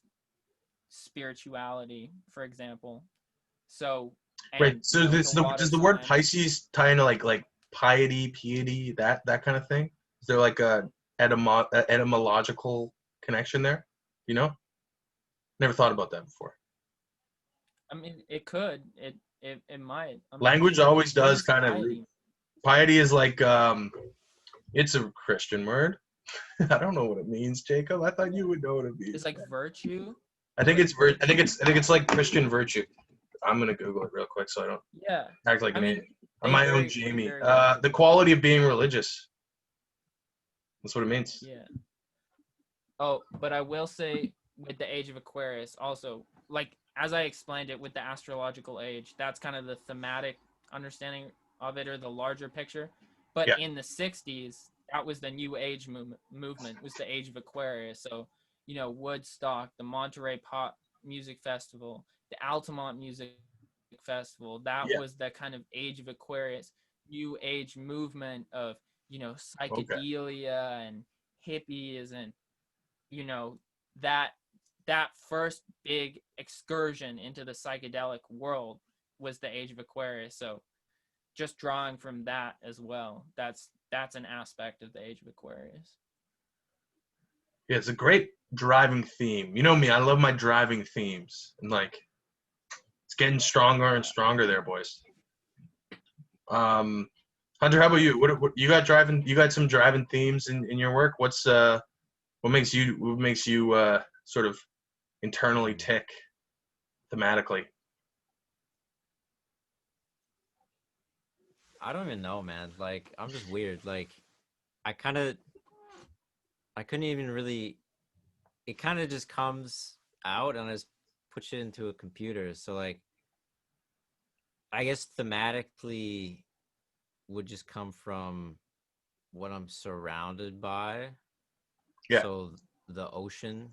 spirituality, for example. So right. So does the word times, Pisces tie into like piety, that kind of thing? Is there like a etymological connection there? You know? Never thought about that before. I mean, it could. It might. Language always does kind of. Piety? Piety is like it's a Christian word. I don't know what it means, Jacob. I thought you would know what it means. It's like virtue. I think it's like Christian virtue. I'm gonna Google it real quick so I don't act like I'm my own Jamie. The quality of being religious. That's what it means. Yeah. Oh, but I will say with the age of Aquarius, also, like as I explained it with the astrological age, that's kind of the thematic understanding of it, or the larger picture. But in the 60s, that was the new age movement, was the age of Aquarius. So, Woodstock, the Monterey Pop Music Festival, the Altamont Music Festival, that was the kind of age of Aquarius, new age movement of, psychedelia and hippies, and, that first big excursion into the psychedelic world was the age of Aquarius. So just drawing from that as well, that's an aspect of the age of Aquarius. Yeah, it's a great driving theme. You know me, I love my driving themes, and like it's getting stronger and stronger there, boys. Hunter, how about you? What you got driving? You got some driving themes in your work? What makes you sort of internally tick thematically? I don't even know, man. Like, I'm just weird. Like, I couldn't even really, it kind of just comes out and I just push it into a computer. So, like, I guess thematically would just come from what I'm surrounded by. Yeah. So, the ocean,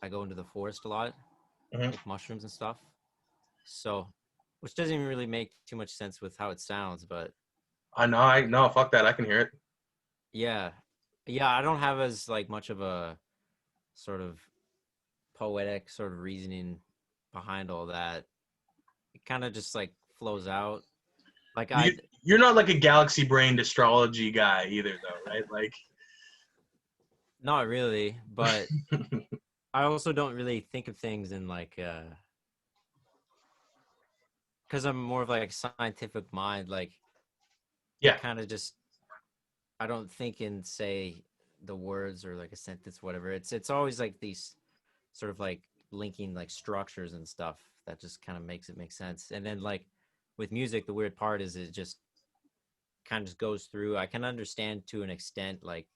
I go into the forest a lot, like mushrooms and stuff. So, which doesn't even really make too much sense with how it sounds, but I know, fuck that, I can hear it. Yeah, I don't have as like much of a sort of poetic sort of reasoning behind all that. It kind of just like flows out. Like you're not like a galaxy brained astrology guy either, though, right? Like, not really, but I also don't really think of things in like because I'm more of like a scientific mind. Like, kind of just I don't think in say the words or like a sentence, whatever. It's always like these sort of like linking like structures and stuff that just kind of makes it make sense. And then like with music, the weird part is it just kind of just goes through. I can understand to an extent like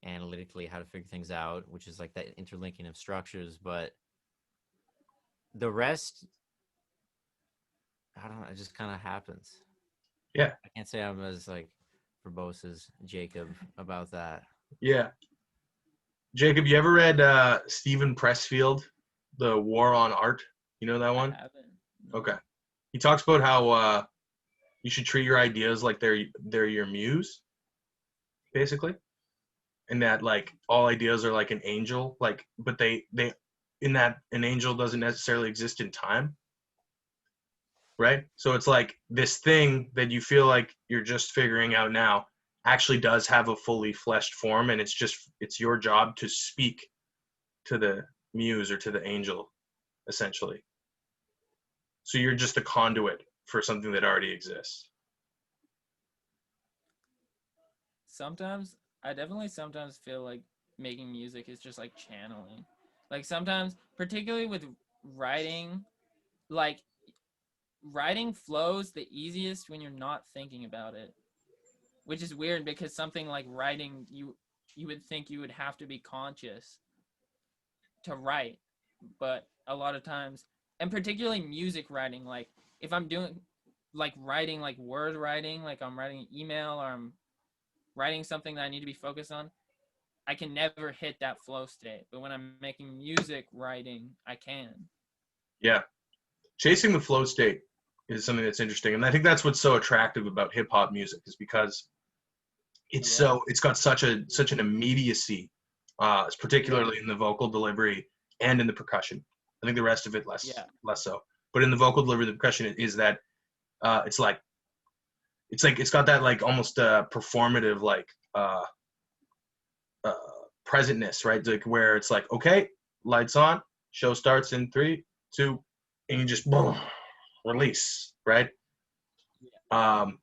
analytically how to figure things out, which is like that interlinking of structures, but the rest, I don't know, it just kind of happens. Yeah. I can't say I'm as like verbose as Jacob about that. Yeah. Jacob, you ever read Stephen Pressfield, The War on Art? You know that one? I haven't. Okay. He talks about how you should treat your ideas like they're your muse, basically, and that like all ideas are like an angel, like, but they in that an angel doesn't necessarily exist in time, right? So it's like this thing that you feel like you're just figuring out now actually does have a fully fleshed form, and it's your job to speak to the muse or to the angel, essentially. So you're just a conduit for something that already exists. Sometimes I definitely sometimes feel like making music is just like channeling. Like sometimes, particularly with writing, like writing flows the easiest when you're not thinking about it, which is weird because something like writing, you would think you would have to be conscious to write, but a lot of times, and particularly music writing, like if I'm doing like writing, like word writing, like I'm writing an email or I'm writing something that I need to be focused on, I can never hit that flow state. But when I'm making music writing, I can. Yeah. Chasing the flow state is something that's interesting. And I think that's what's so attractive about hip hop music, is because it's got such an immediacy, particularly in the vocal delivery and in the percussion. I think the rest of it less so. But in the vocal delivery, the percussion is that it's like it's got that like almost performative like uh, presentness, right? Like where it's like, okay, lights on, show starts in 3, 2, and you just boom, release, right? Um,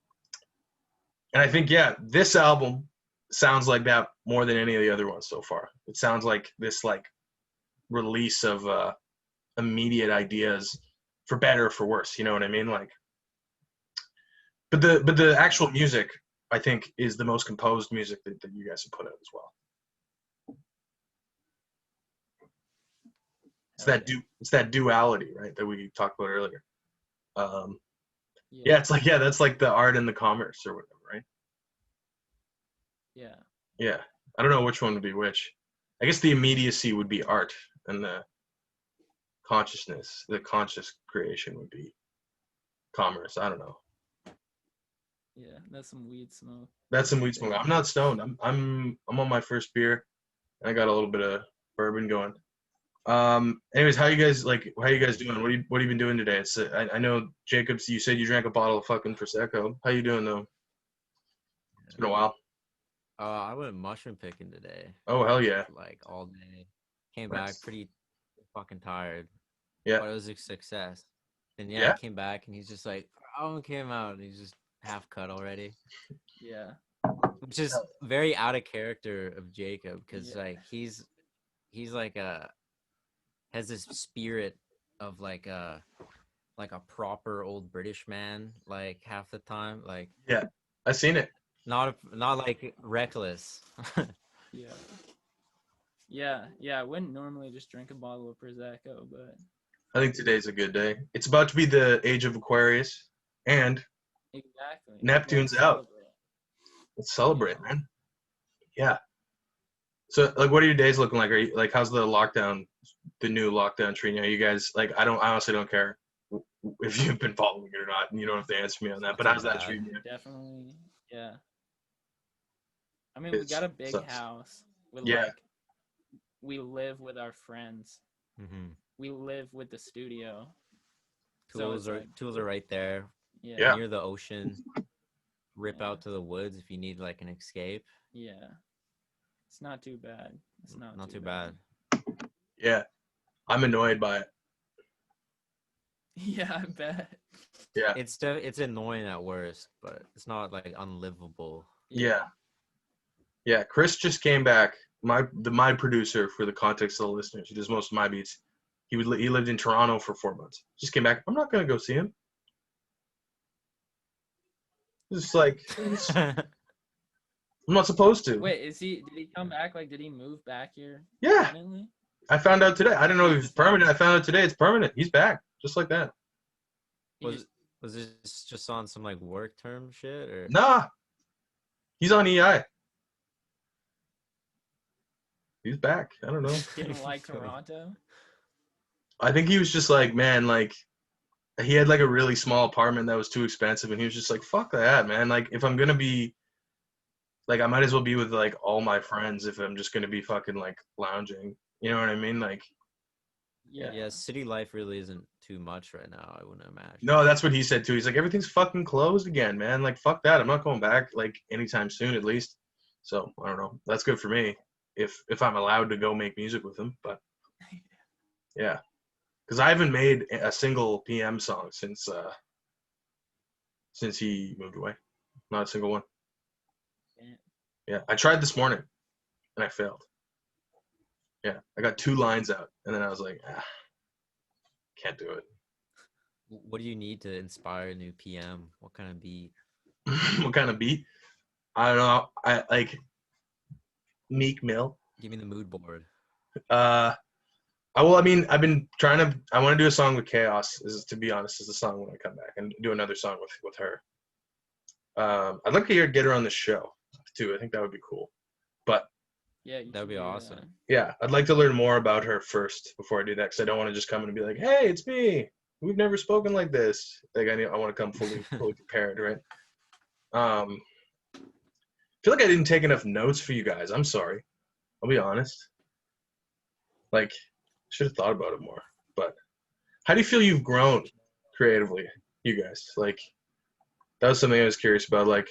and I think this album sounds like that more than any of the other ones so far. It sounds like this like release of immediate ideas, for better or for worse. You know what I mean? Like, but the actual music, I think, is the most composed music that you guys have put out as well. It's that duality, right, that we talked about earlier. It's like that's like the art and the commerce or whatever, right? Yeah, I don't know which one would be which. I guess the immediacy would be art, and the conscious creation would be commerce. I don't know. Yeah, that's some weed smoke. That's some weed smoke. I'm not stoned. I'm on my first beer, and I got a little bit of bourbon going. Anyways, how you guys doing? What have you been doing today? It's I know Jacobs. You said you drank a bottle of fucking prosecco. How you doing though? It's been a while. I went mushroom picking today. Oh hell yeah! Like all day. Came Nice. back pretty fucking tired. Yeah. But it was a success. And Yeah. I came back and he's just like, "Oh, came out." And he's just half cut already. Yeah. Which is very out of character of Jacob, because like he's like has this spirit of like a proper old British man, like half the time, like Yeah, I seen it. not like reckless. Yeah. I wouldn't normally just drink a bottle of prosecco, but I think today's a good day. It's about to be the age of Aquarius, and exactly. Neptune's out. Let's celebrate, man. Yeah. So, like, what are your days looking like? Are you, like, how's the new lockdown treating you? You guys, like, I honestly don't care if you've been following it or not, and you don't have to answer me on that. But how's that treating you? Definitely, yeah. I mean, we got a big house with we live with our friends. Mm-hmm. We live with the studio. Tools are right there. Yeah. Near the ocean. Rip out to the woods if you need like an escape. Yeah. It's not too bad. It's not too bad. Yeah. I'm annoyed by it. Yeah, I bet. Yeah. It's annoying at worst, but it's not like unlivable. Yeah. Yeah. Chris just came back. My producer, for the context of the listeners, he does most of my beats. He lived in Toronto for 4 months. Just came back. I'm not gonna go see him. It's like I'm not supposed to. Wait, did he come back? Like, did he move back here? Yeah. Permanently? I found out today. I didn't know it was permanent. I found out today it's permanent. He's back, just like that. Was this just on some like work term shit or? Nah. He's on EI. He's back. I don't know. Didn't like Toronto? I think he was just like, man, like, he had like a really small apartment that was too expensive, and he was just like, fuck that, man. Like, if I'm gonna be like, I might as well be with like all my friends if I'm just gonna be fucking like lounging. You know what I mean? Like, Yeah, city life really isn't too much right now, I wouldn't imagine. no, that's what he said too. He's like, everything's fucking closed again, man. Like, fuck that. I'm not going back like anytime soon, at least. So I don't know. That's good for me if I'm allowed to go make music with him. But yeah, because I haven't made a single PM song since he moved away. Not a single one. Yeah, I tried this morning and I failed. Yeah, I got 2 lines out and then I was like, can't do it. What do you need to inspire a new PM? What kind of beat? What kind of beat? I don't know. I like Meek Mill. Give me the mood board. Well, I mean, I've been trying to. I want to do a song with Chaos. To be honest, is the song when I come back and do another song with her. I'd like to get her on the show too. I think that would be cool. But yeah, that would be awesome. Yeah, I'd like to learn more about her first before I do that, because I don't want to just come in and be like, "Hey, it's me. We've never spoken like this." Like I want to come fully prepared, right? I feel like I didn't take enough notes for you guys. I'm sorry. I'll be honest. Like, should have thought about it more. But how do you feel you've grown creatively, you guys? Like, that was something I was curious about. Like,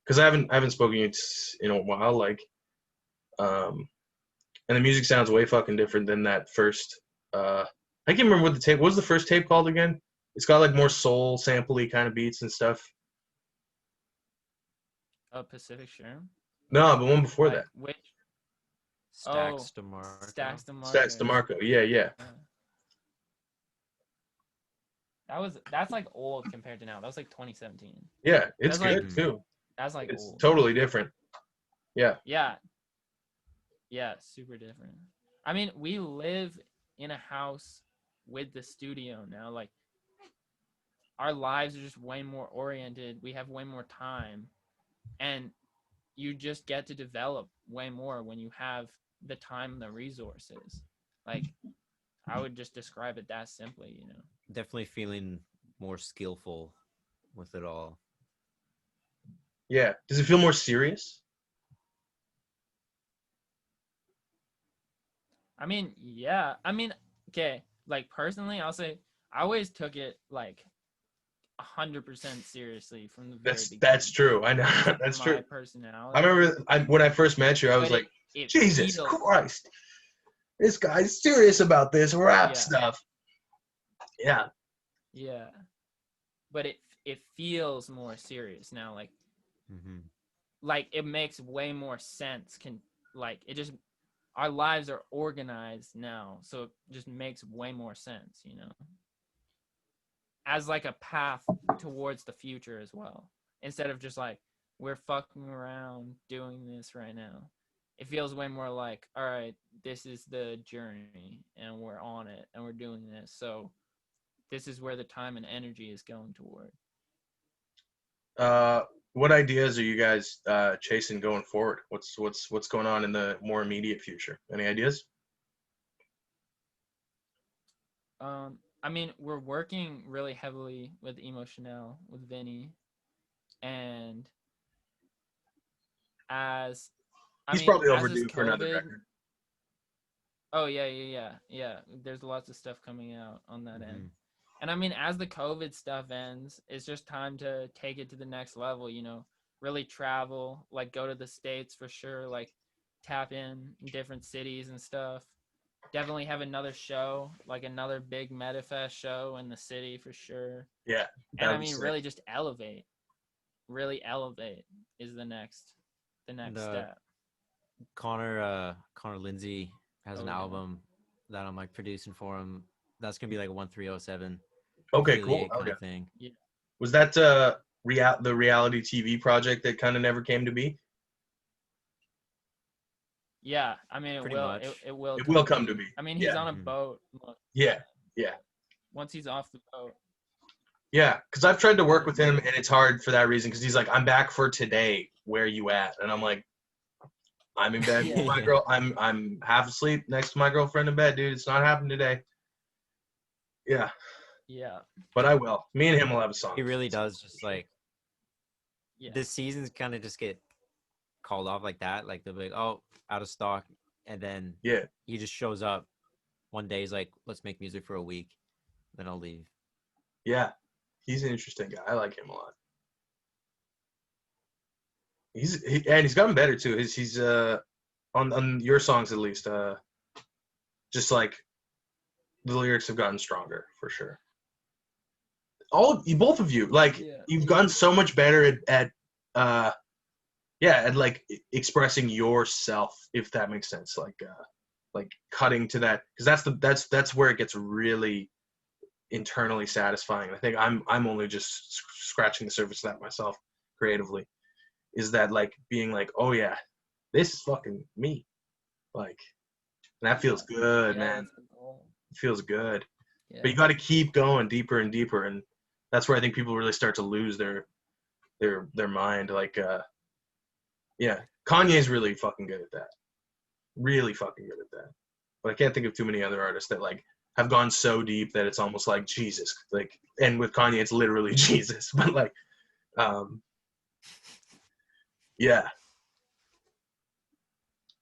because I haven't spoken to you in a while. Like, and the music sounds way fucking different than that first. I can't remember what the tape. What was the first tape called again? It's got like more soul sample-y kind of beats and stuff. Pacific Shrimp? No, but one before that. Which? Stacks DeMarco. Stacks DeMarco. Stacks DeMarco. Yeah. That's like old compared to now. That was like 2017. Yeah, it's that's good too. That's like it's old. Totally different. Yeah. Yeah, super different. I mean, we live in a house with the studio now. Like, our lives are just way more oriented. We have way more time, and you just get to develop way more when you have the time and the resources. Like, I would just describe it that simply, you know. Definitely feeling more skillful with it all. Yeah. Does it feel more serious? I mean, yeah. I mean, okay. Like, personally, I'll say I always took it like 100% seriously from the very beginning. That's true. I know. That's true. My personality. I remember when I first met you, I was like, Jesus Christ, this guy's serious about this rap stuff. Yeah. Yeah. But it feels more serious now. Like, like it makes way more sense. Our lives are organized now, so it just makes way more sense, you know, as like a path towards the future as well, instead of just like, we're fucking around doing this right now. It feels way more like, all right, this is the journey and we're on it and we're doing this, so this is where the time and energy is going toward. What ideas are you guys chasing going forward? What's going on in the more immediate future? Any ideas? I mean, we're working really heavily with Emo Chanel, with Vinny, and he's probably overdue for another record. Oh yeah. There's lots of stuff coming out on that end. And I mean, as the COVID stuff ends, it's just time to take it to the next level, you know, really travel, like go to the States for sure, like tap in different cities and stuff. Definitely have another show, like another big MetaFest show in the city for sure. Yeah. And I mean, really just elevate. Really elevate is the next step. Connor Lindsay has an album that I'm like producing for him. That's gonna be like a 1307. Okay, cool. Kind of thing. Yeah. Was that the reality TV project that kind of never came to be? Yeah, I mean, it will come to be. I mean, he's on a boat. Yeah. Once he's off the boat. Yeah, because I've tried to work with him, and it's hard for that reason. Because he's like, "I'm back for today. Where you at?" And I'm like, "I'm in bed with my girl. I'm half asleep next to my girlfriend in bed, dude. It's not happening today." Yeah. Yeah. But I will. Me and him will have a song. He really does just like Yeah. the seasons kind of just get called off like that. Like they'll be like, oh, out of stock, and then Yeah. he just shows up one day. He's like, let's make music for a week, then I'll leave. Yeah. He's an interesting guy. I like him a lot. And he's gotten better too. He's on your songs at least. Just like the lyrics have gotten stronger for sure. Both of you, like you've gotten so much better at like expressing yourself, if that makes sense. Like cutting to that, because that's where it gets really internally satisfying. I think I'm only just scratching the surface of that myself creatively. Is that like being like, oh yeah, this is fucking me, like, and that feels good, man. It feels good. Yeah. But you got to keep going deeper and deeper, and that's where I think people really start to lose their mind. Like, yeah, Kanye's really fucking good at that. Really fucking good at that. But I can't think of too many other artists that like have gone so deep that it's almost like Jesus. Like, and with Kanye, it's literally Jesus. But like, yeah,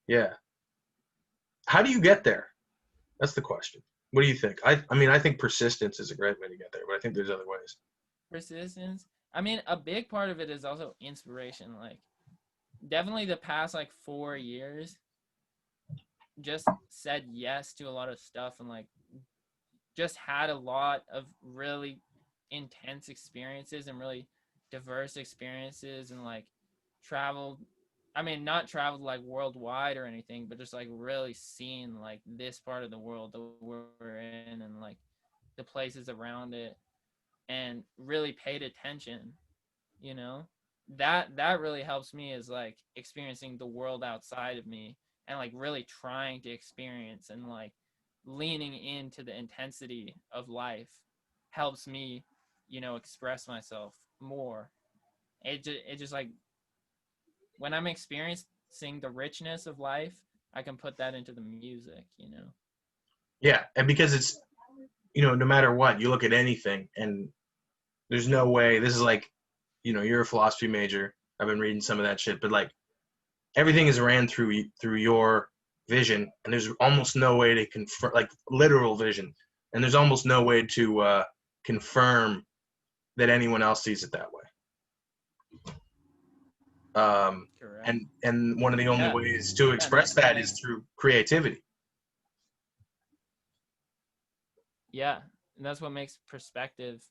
yeah. How do you get there? That's the question. What do you think? I mean, I think persistence is a great way to get there, but I think there's other ways. Persistence. I mean, a big part of it is also inspiration. Like, definitely the past like 4 years, just said yes to a lot of stuff and like just had a lot of really intense experiences and really diverse experiences and like traveled. I mean, not traveled like worldwide or anything, but just like really seen like this part of the world that we're in and like the places around it and really paid attention, you know? That really helps me is like experiencing the world outside of me and like really trying to experience and like leaning into the intensity of life helps me, you know, express myself more. It just like when I'm experiencing the richness of life, I can put that into the music, you know. Yeah, and because it's, you know, no matter what, you look at anything, and there's no way. This is like, you know, you're a philosophy major. I've been reading some of that shit, but like everything is ran through your vision, and there's almost no way to confirm, like literal vision, and there's almost no way to confirm that anyone else sees it that way. Correct. And one of the only ways to express that is through creativity. Yeah, and that's what makes perspective.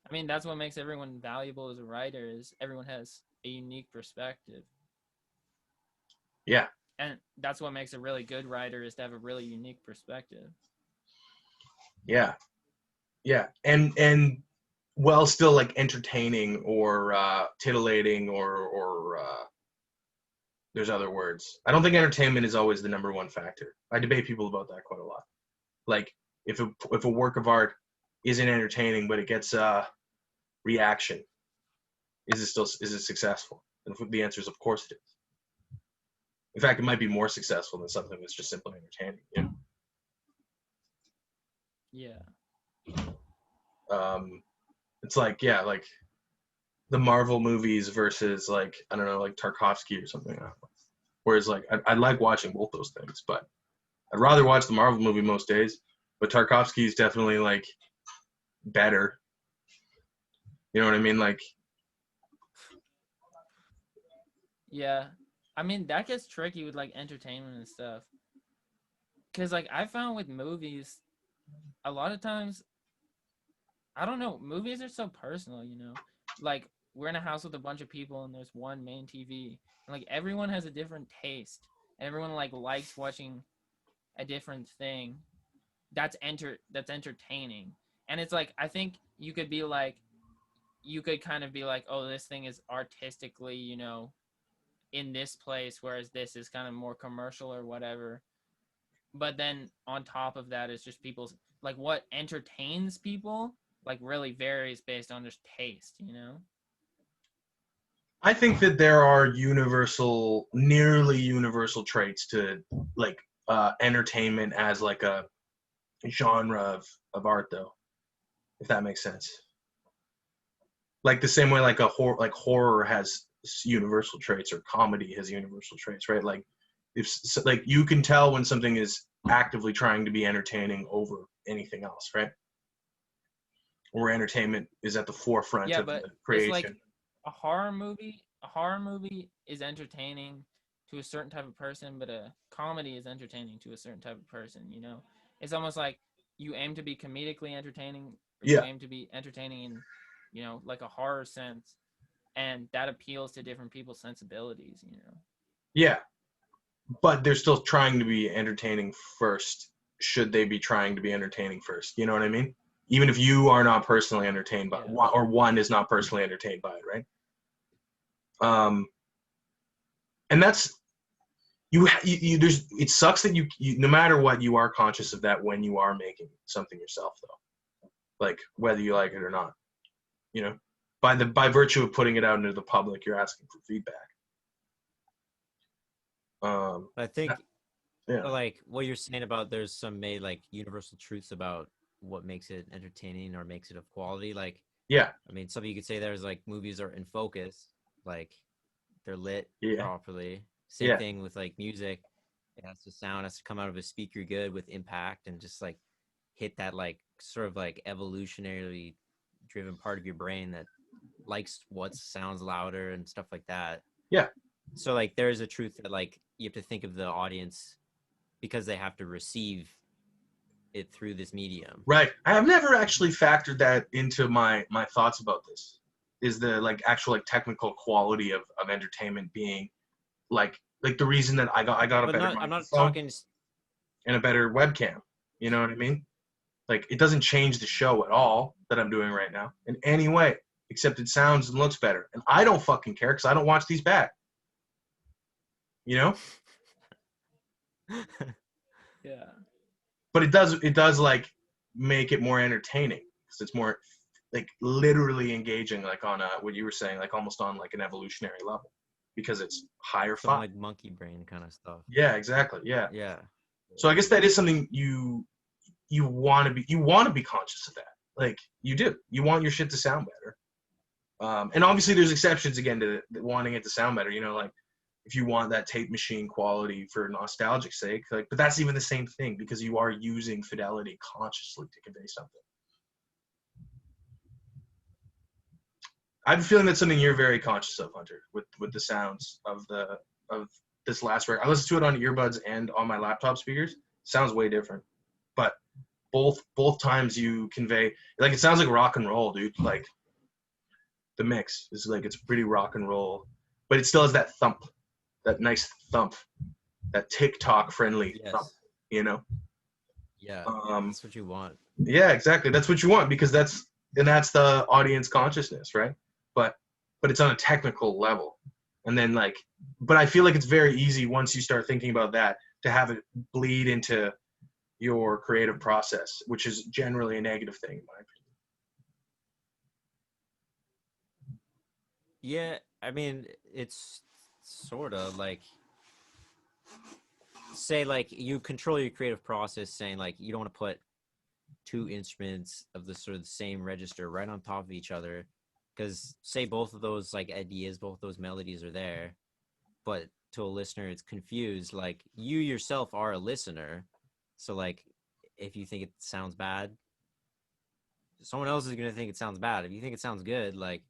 I mean, that's what makes everyone valuable as a writer is everyone has a unique perspective. Yeah. And that's what makes a really good writer is to have a really unique perspective. Yeah. Yeah. And while still like entertaining or titillating or there's other words. I don't think entertainment is always the number one factor. I debate people about that quite a lot. Like if a work of art isn't entertaining but it gets reaction, is it successful? And the answer is of course it is. In fact, it might be more successful than something that's just simply entertaining. Yeah. It's like, yeah, like the Marvel movies versus like, I don't know, like Tarkovsky or something. Whereas like I like watching both those things, but I'd rather watch the Marvel movie most days. But Tarkovsky is definitely like better. You know what I mean? Like, yeah. I mean, that gets tricky with like entertainment and stuff. Cause like I found with movies, a lot of times, I don't know, movies are so personal, you know. Like we're in a house with a bunch of people and there's one main TV, and like everyone has a different taste, and everyone like likes watching a different thing. That's entertaining, and it's like I think you could be like, you could kind of be like, oh, this thing is artistically, you know, in this place, whereas this is kind of more commercial or whatever. But then on top of that is just people's like what entertains people like really varies based on just taste, you know. I think that there are nearly universal traits to like entertainment as like a genre of art, though. if that makes sense. Like the same way like horror has universal traits, or comedy has universal traits, right? Like if like you can tell when something is actively trying to be entertaining over anything else, right? Or entertainment is at the forefront Yeah, of but the it's like creation. a horror movie. A horror movie is entertaining to a certain type of person, but a comedy is entertaining to a certain type of person. You know, it's almost like you aim to be comedically entertaining, or you Yeah, aim to be entertaining in, you know, like a horror sense, and that appeals to different people's sensibilities. You know. yeah, but they're still trying to be entertaining first. Should they be trying to be entertaining first? You know what I mean? Even if you are not personally entertained by it, Yeah. or one is not personally entertained by it, right? And that's you there's it sucks that you no matter what, you are conscious of that when you are making something yourself, though, like whether you like it or not, you know, by virtue of putting it out into the public, you're asking for feedback. I think Yeah, like what you're saying about there's some made like universal truths about what makes it entertaining or makes it of quality. Like, yeah, I mean, something you could say there's like movies are in focus, like they're lit yeah, properly. Same yeah, thing with like music. It has to sound, has to come out of a speaker good with impact and just like hit that like sort of like evolutionarily driven part of your brain that likes what sounds louder and stuff like that. yeah. So like there's a truth that like you have to think of the audience because they have to receive it through this medium. Right. I have never actually factored that into my thoughts about this. Is the like actual like technical quality of entertainment being like the reason that I got a But better not I'm not microphone talking and a better webcam. You know what I mean? Like it doesn't change the show at all that I'm doing right now in any way, except it sounds and looks better. And I don't fucking care because I don't watch these back. You know? Yeah. But it does like make it more entertaining because it's more like literally engaging, like on a what you were saying, like almost on like an evolutionary level, because it's higher some five. like monkey brain kind of stuff. Yeah, exactly. Yeah. Yeah. So I guess that is something you want to be conscious of that. Like you do. You want your shit to sound better. And obviously there's exceptions again to wanting it to sound better. You know, like if you want that tape machine quality for nostalgic sake, like, but that's even the same thing because you are using fidelity consciously to convey something. I have a feeling that's something you're very conscious of, Hunter, with the sounds of this last record. I listened to it on earbuds and on my laptop speakers. Sounds way different, but both times you convey, like, it sounds like rock and roll, dude. Like the mix is like it's pretty rock and roll, but it still has that thump, that nice thump, that TikTok friendly thump. Yes. You know. Yeah. Um, That's what you want. yeah, exactly. That's what you want because that's the audience consciousness, right? But it's on a technical level, and then like, but I feel like it's very easy once you start thinking about that to have it bleed into your creative process, which is generally a negative thing in my opinion. Yeah, I mean, it's sort of like say like you control your creative process saying like you don't want to put two instruments of the sort of the same register right on top of each other because say both of those like ideas, both those melodies are there, but to a listener it's confused. Like you yourself are a listener, so like if you think it sounds bad, someone else is going to think it sounds bad. If you think it sounds good, like,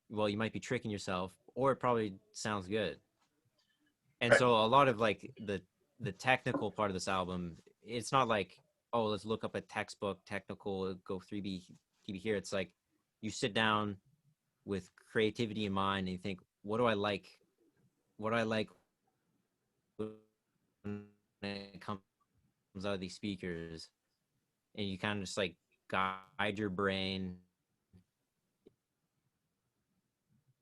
well, you might be tricking yourself, or it probably sounds good. And Right. so a lot of like the technical part of this album, it's not like, oh, let's look up a textbook technical, go 3B TB here. It's like you sit down with creativity in mind and you think, what do I like? What do I like when it comes out of these speakers? And you kind of just like guide your brain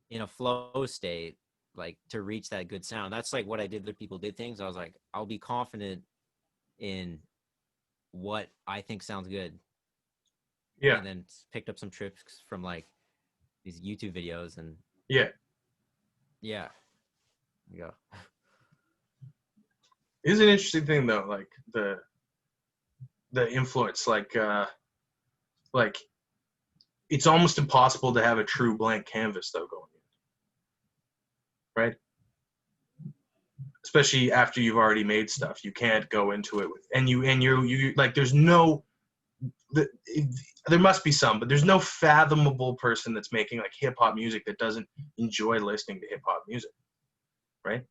in a flow state, like to reach that good sound. That's like what I did. Other people did things. I was like, I'll be confident in what I think sounds good, Yeah. and then picked up some tricks from like these YouTube videos, and Yeah. yeah, go. It is an interesting thing though, like the influence, like like, it's almost impossible to have a true blank canvas though going in, right? Especially after you've already made stuff, you can't go into it with, and you like, there's no, there must be some, but there's no fathomable person that's making like hip hop music that doesn't enjoy listening to hip hop music, right?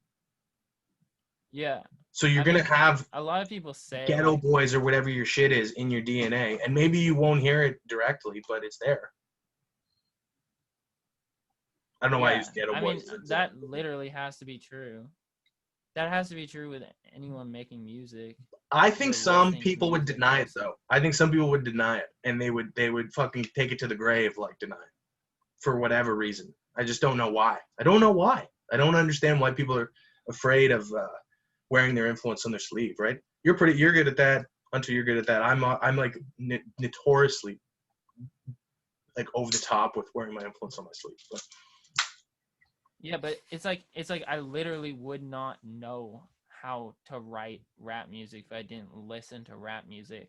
Yeah. So you're I gonna mean, have a lot of people say ghetto like, boys or whatever your shit is in your DNA, and maybe you won't hear it directly, but it's there. I don't know why I yeah, use ghetto I boys mean, as an that example. literally has to be true. That has to be true with anyone making music. I think Or some listening to people would music deny it also. though. I think some people would deny it, and they would fucking take it to the grave, like deny it, for whatever reason. I just don't know why. I don't know why. I don't understand why people are afraid of wearing their influence on their sleeve. Right? You're good at that. Hunter, you're good at that. I'm like notoriously like over the top with wearing my influence on my sleeve. But Yeah, but it's like I literally would not know how to write rap music if I didn't listen to rap music.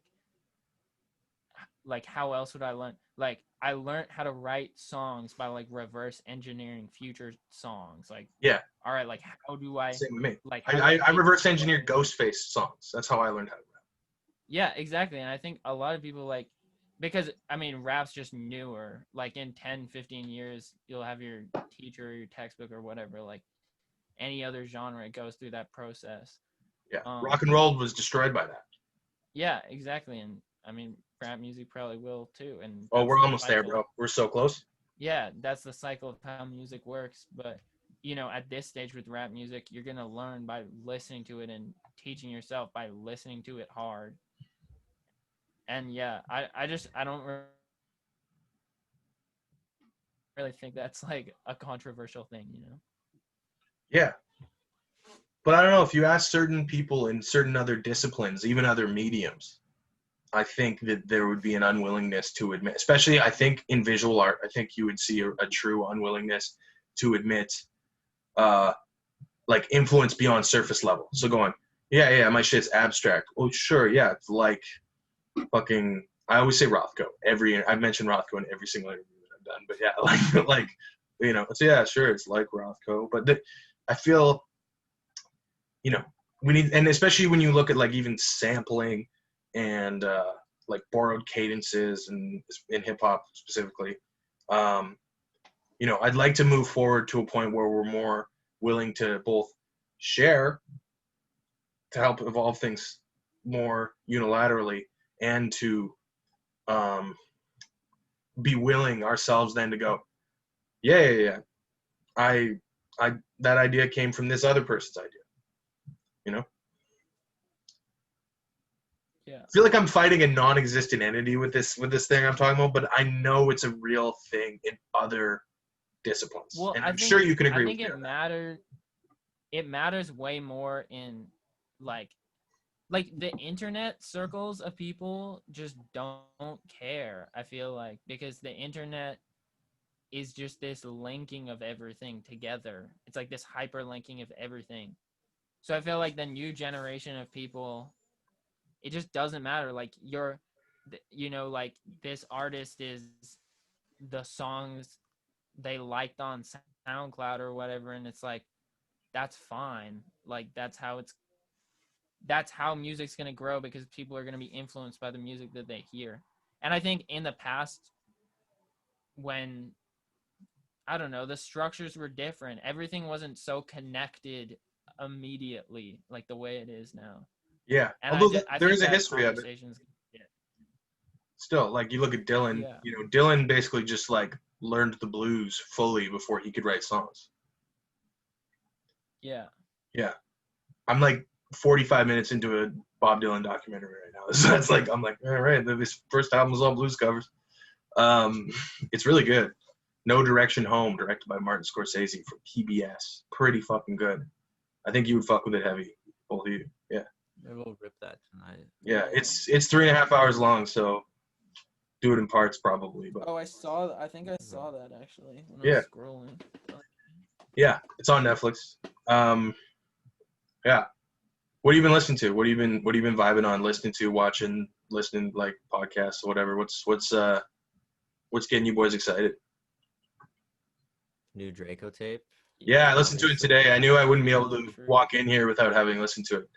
Like, how else would I learn? Like, I learned how to write songs by like reverse engineering future songs. Like, yeah, all right, like how do I same with me. how do I I pick reverse what engineered to do? Ghostface songs. That's how I learned how to rap. Yeah, exactly. And I think a lot of people like, because I mean, rap's just newer. Like in 10, 15 years, you'll have your teacher or your textbook or whatever. Like any other genre, it goes through that process. Yeah, rock Um, and roll was destroyed by that. yeah, exactly. And I mean, rap music probably will too. And Oh, that's we're the almost there, cycle. bro. We're so close. Yeah, that's the cycle of how music works. But you know, at this stage with rap music, you're gonna learn by listening to it and teaching yourself by listening to it hard. And yeah, I don't really think that's like a controversial thing, you know? Yeah, but I don't know if you ask certain people in certain other disciplines, even other mediums, I think that there would be an unwillingness to admit, especially I think in visual art, I think you would see a true unwillingness to admit uh, like influence beyond surface level. So going, yeah, my shit's abstract. Oh, sure, yeah, it's like fucking. I always say Rothko. I've mentioned Rothko in every single interview that I've done. But yeah, like you know, it's yeah, sure, it's like Rothko. But I feel, you know, we need, and especially when you look at like even sampling and like borrowed cadences and in hip hop specifically, um, you know, I'd like to move forward to a point where we're more willing to both share to help evolve things more unilaterally and to um, be willing ourselves then to go, yeah. I that idea came from this other person's idea. You know, I Yeah. feel like I'm fighting a non-existent entity with this thing I'm talking about, but I know it's a real thing in other disciplines, Well, and I'm sure you can I agree with think me on that. it matters way more in like the internet circles of people just don't care. I feel like because the internet is just this linking of everything together. It's like this hyperlinking of everything. So I feel like the new generation of people, it just doesn't matter. Like you know, like this artist is the songs they liked on SoundCloud or whatever, and it's like that's fine. Like that's how music's gonna grow because people are gonna be influenced by the music that they hear. And I think in the past, when I don't know, the structures were different. Everything wasn't so connected immediately like the way it is now. Yeah, And although I there think is a that history of it conversation's yeah. still. Like you look at Dylan, Yeah. you know, Dylan basically just like learned the blues fully before he could write songs. Yeah. Yeah, I'm like 45 minutes into a Bob Dylan documentary right now. So that's like I'm like, all right, this first album was all blues covers. Um, it's really good. No Direction Home, directed by Martin Scorsese from PBS. Pretty fucking good. I think you would fuck with it heavy. Both of you. Yeah. Maybe we'll rip that tonight. Yeah. Yeah. It's 3.5 hours long, so do it in parts probably. But Oh, I think I saw that actually when I yeah, was scrolling. yeah, it's on Netflix. Yeah. What have you been listening to? What have you been vibing on, listening to, watching, listening like podcasts or whatever. What's getting you boys excited? New Draco tape. Yeah, I listened to it obviously. today. I knew I wouldn't be able to True. walk in here without having listened to it.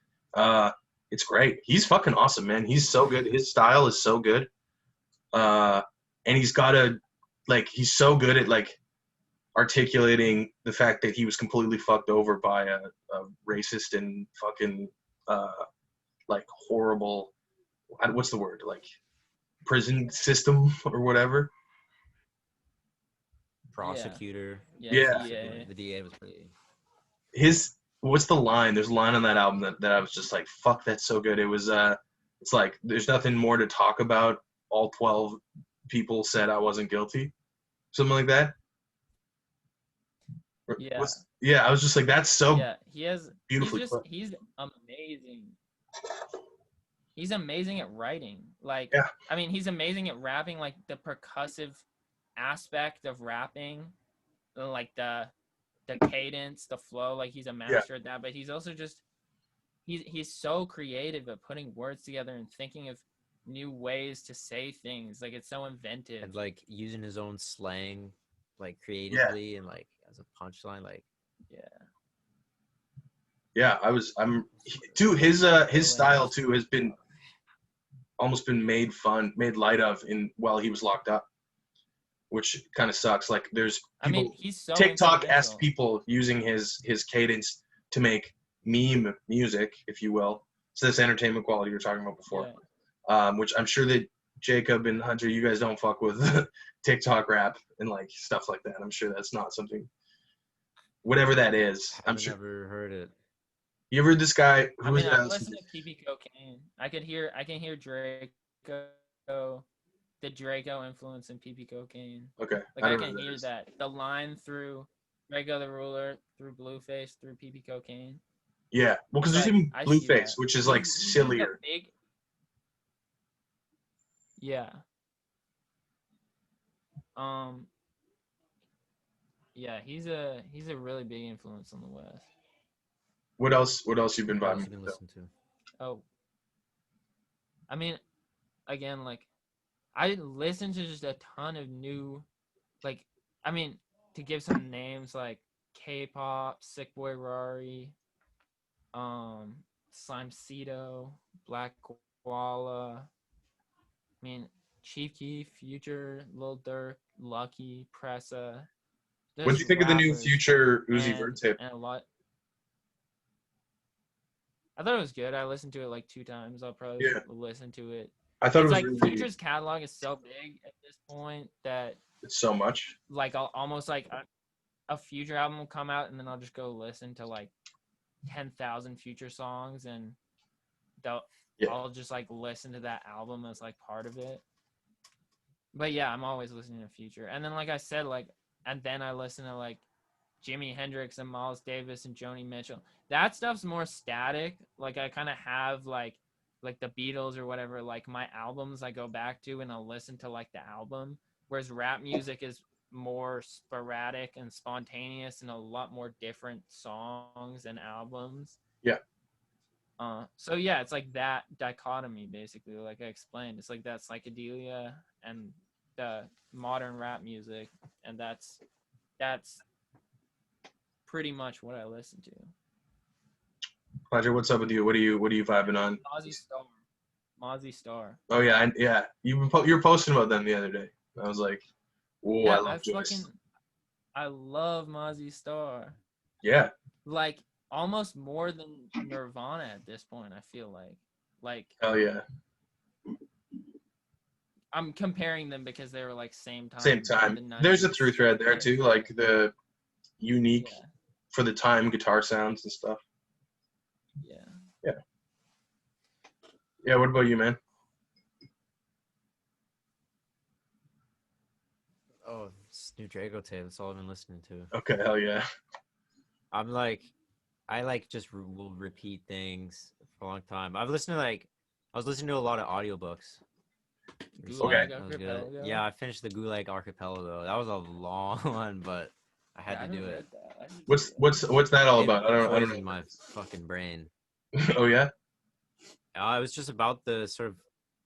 It's great. He's fucking awesome, man. He's so good. His style is so good. And he's he's so good at like articulating the fact that he was completely fucked over by a racist and fucking like horrible, what's the word, like prison system or whatever. Prosecutor. Yeah. The DA was pretty. What's the line? There's a line on that album that I was just like, fuck, that's so good. It was it's like there's nothing more to talk about. All 12 people said I wasn't guilty. Something like that. Yeah. Yeah, I was just like, that's so beautifully put. He's amazing. He's amazing at writing. Like, Yeah. I mean, he's amazing at rapping, like the percussive aspect of rapping, like the cadence, the flow, like he's a master at that, but he's also just he's so creative at putting words together and thinking of new ways to say things. Like, it's so inventive. And like using his own slang like creatively and like as a punchline, like his style too has been almost been made light of while he was locked up, which kind of sucks. Like, there's people, I mean, he's so TikTok-esque people using his cadence to make meme music, if you will. So this entertainment quality you were talking about before, which I'm sure that Jacob and Hunter, you guys don't fuck with TikTok rap and like stuff like that. I'm sure that's not something, whatever that is. I'm sure. Never heard it. You ever heard this guy? I mean, I listened to PP Cocaine. I can hear Draco, the Draco influence in PP Cocaine. Okay. Like, I can hear that. The line through Draco the Ruler, through Blueface, through PP Cocaine. Yeah. Well, because there's even Blueface, which is like sillier. Yeah. Yeah, he's a really big influence on the West. What else you've been vibing with? Listen to? Oh, I mean, again, like, I listen to just a ton of new, like, I mean, to give some names, like K-pop, Sick Boy Rari, Slimecito, Black Koala, I mean, Chief Keef, Future, Lil Durk, Lucky, Pressa. What do you think of the new Future Uzi Vert tape? And a lot. I thought it was good. I listened to it like 2 times. I'll probably listen to it. I thought it's it was like really... Future's catalog is so big at this point that it's so much. Like, I'll almost like a Future album will come out and then I'll just go listen to like 10,000 Future songs and I'll just like listen to that album as like part of it. But yeah, I'm always listening to Future. And then, like I said, like, and then I listen to like Jimi Hendrix and Miles Davis and Joni Mitchell. That stuff's more static. Like, I kind of have like the Beatles or whatever, like my albums I go back to and I'll listen to like the album. Whereas rap music is more sporadic and spontaneous and a lot more different songs and albums. Yeah. So yeah, it's like that dichotomy basically, like I explained. It's like that psychedelia and the modern rap music, and that's pretty much what I listen to. Roger, what's up with you? What are you vibing on? Mozzie Star. Oh yeah, you were posting about them the other day. I was like, whoa, yeah, I love Joyce. I love Mozzie Star. Yeah. Like, almost more than Nirvana at this point, I feel like. Oh yeah. I'm comparing them because they were like same time. Same time. There's a through thread there too, like the unique for the time guitar sounds and stuff. Yeah. Yeah. Yeah. What about you, man? Oh, it's new Draco tape. That's all I've been listening to. Okay, hell yeah. I will repeat things for a long time. I was listening to a lot of audiobooks. Okay. That was good. Yeah, I finished the Gulag Archipelago. That was a long one, but I had to do it. What's that all about? I don't know. My fucking brain. Oh yeah. It was just about the sort of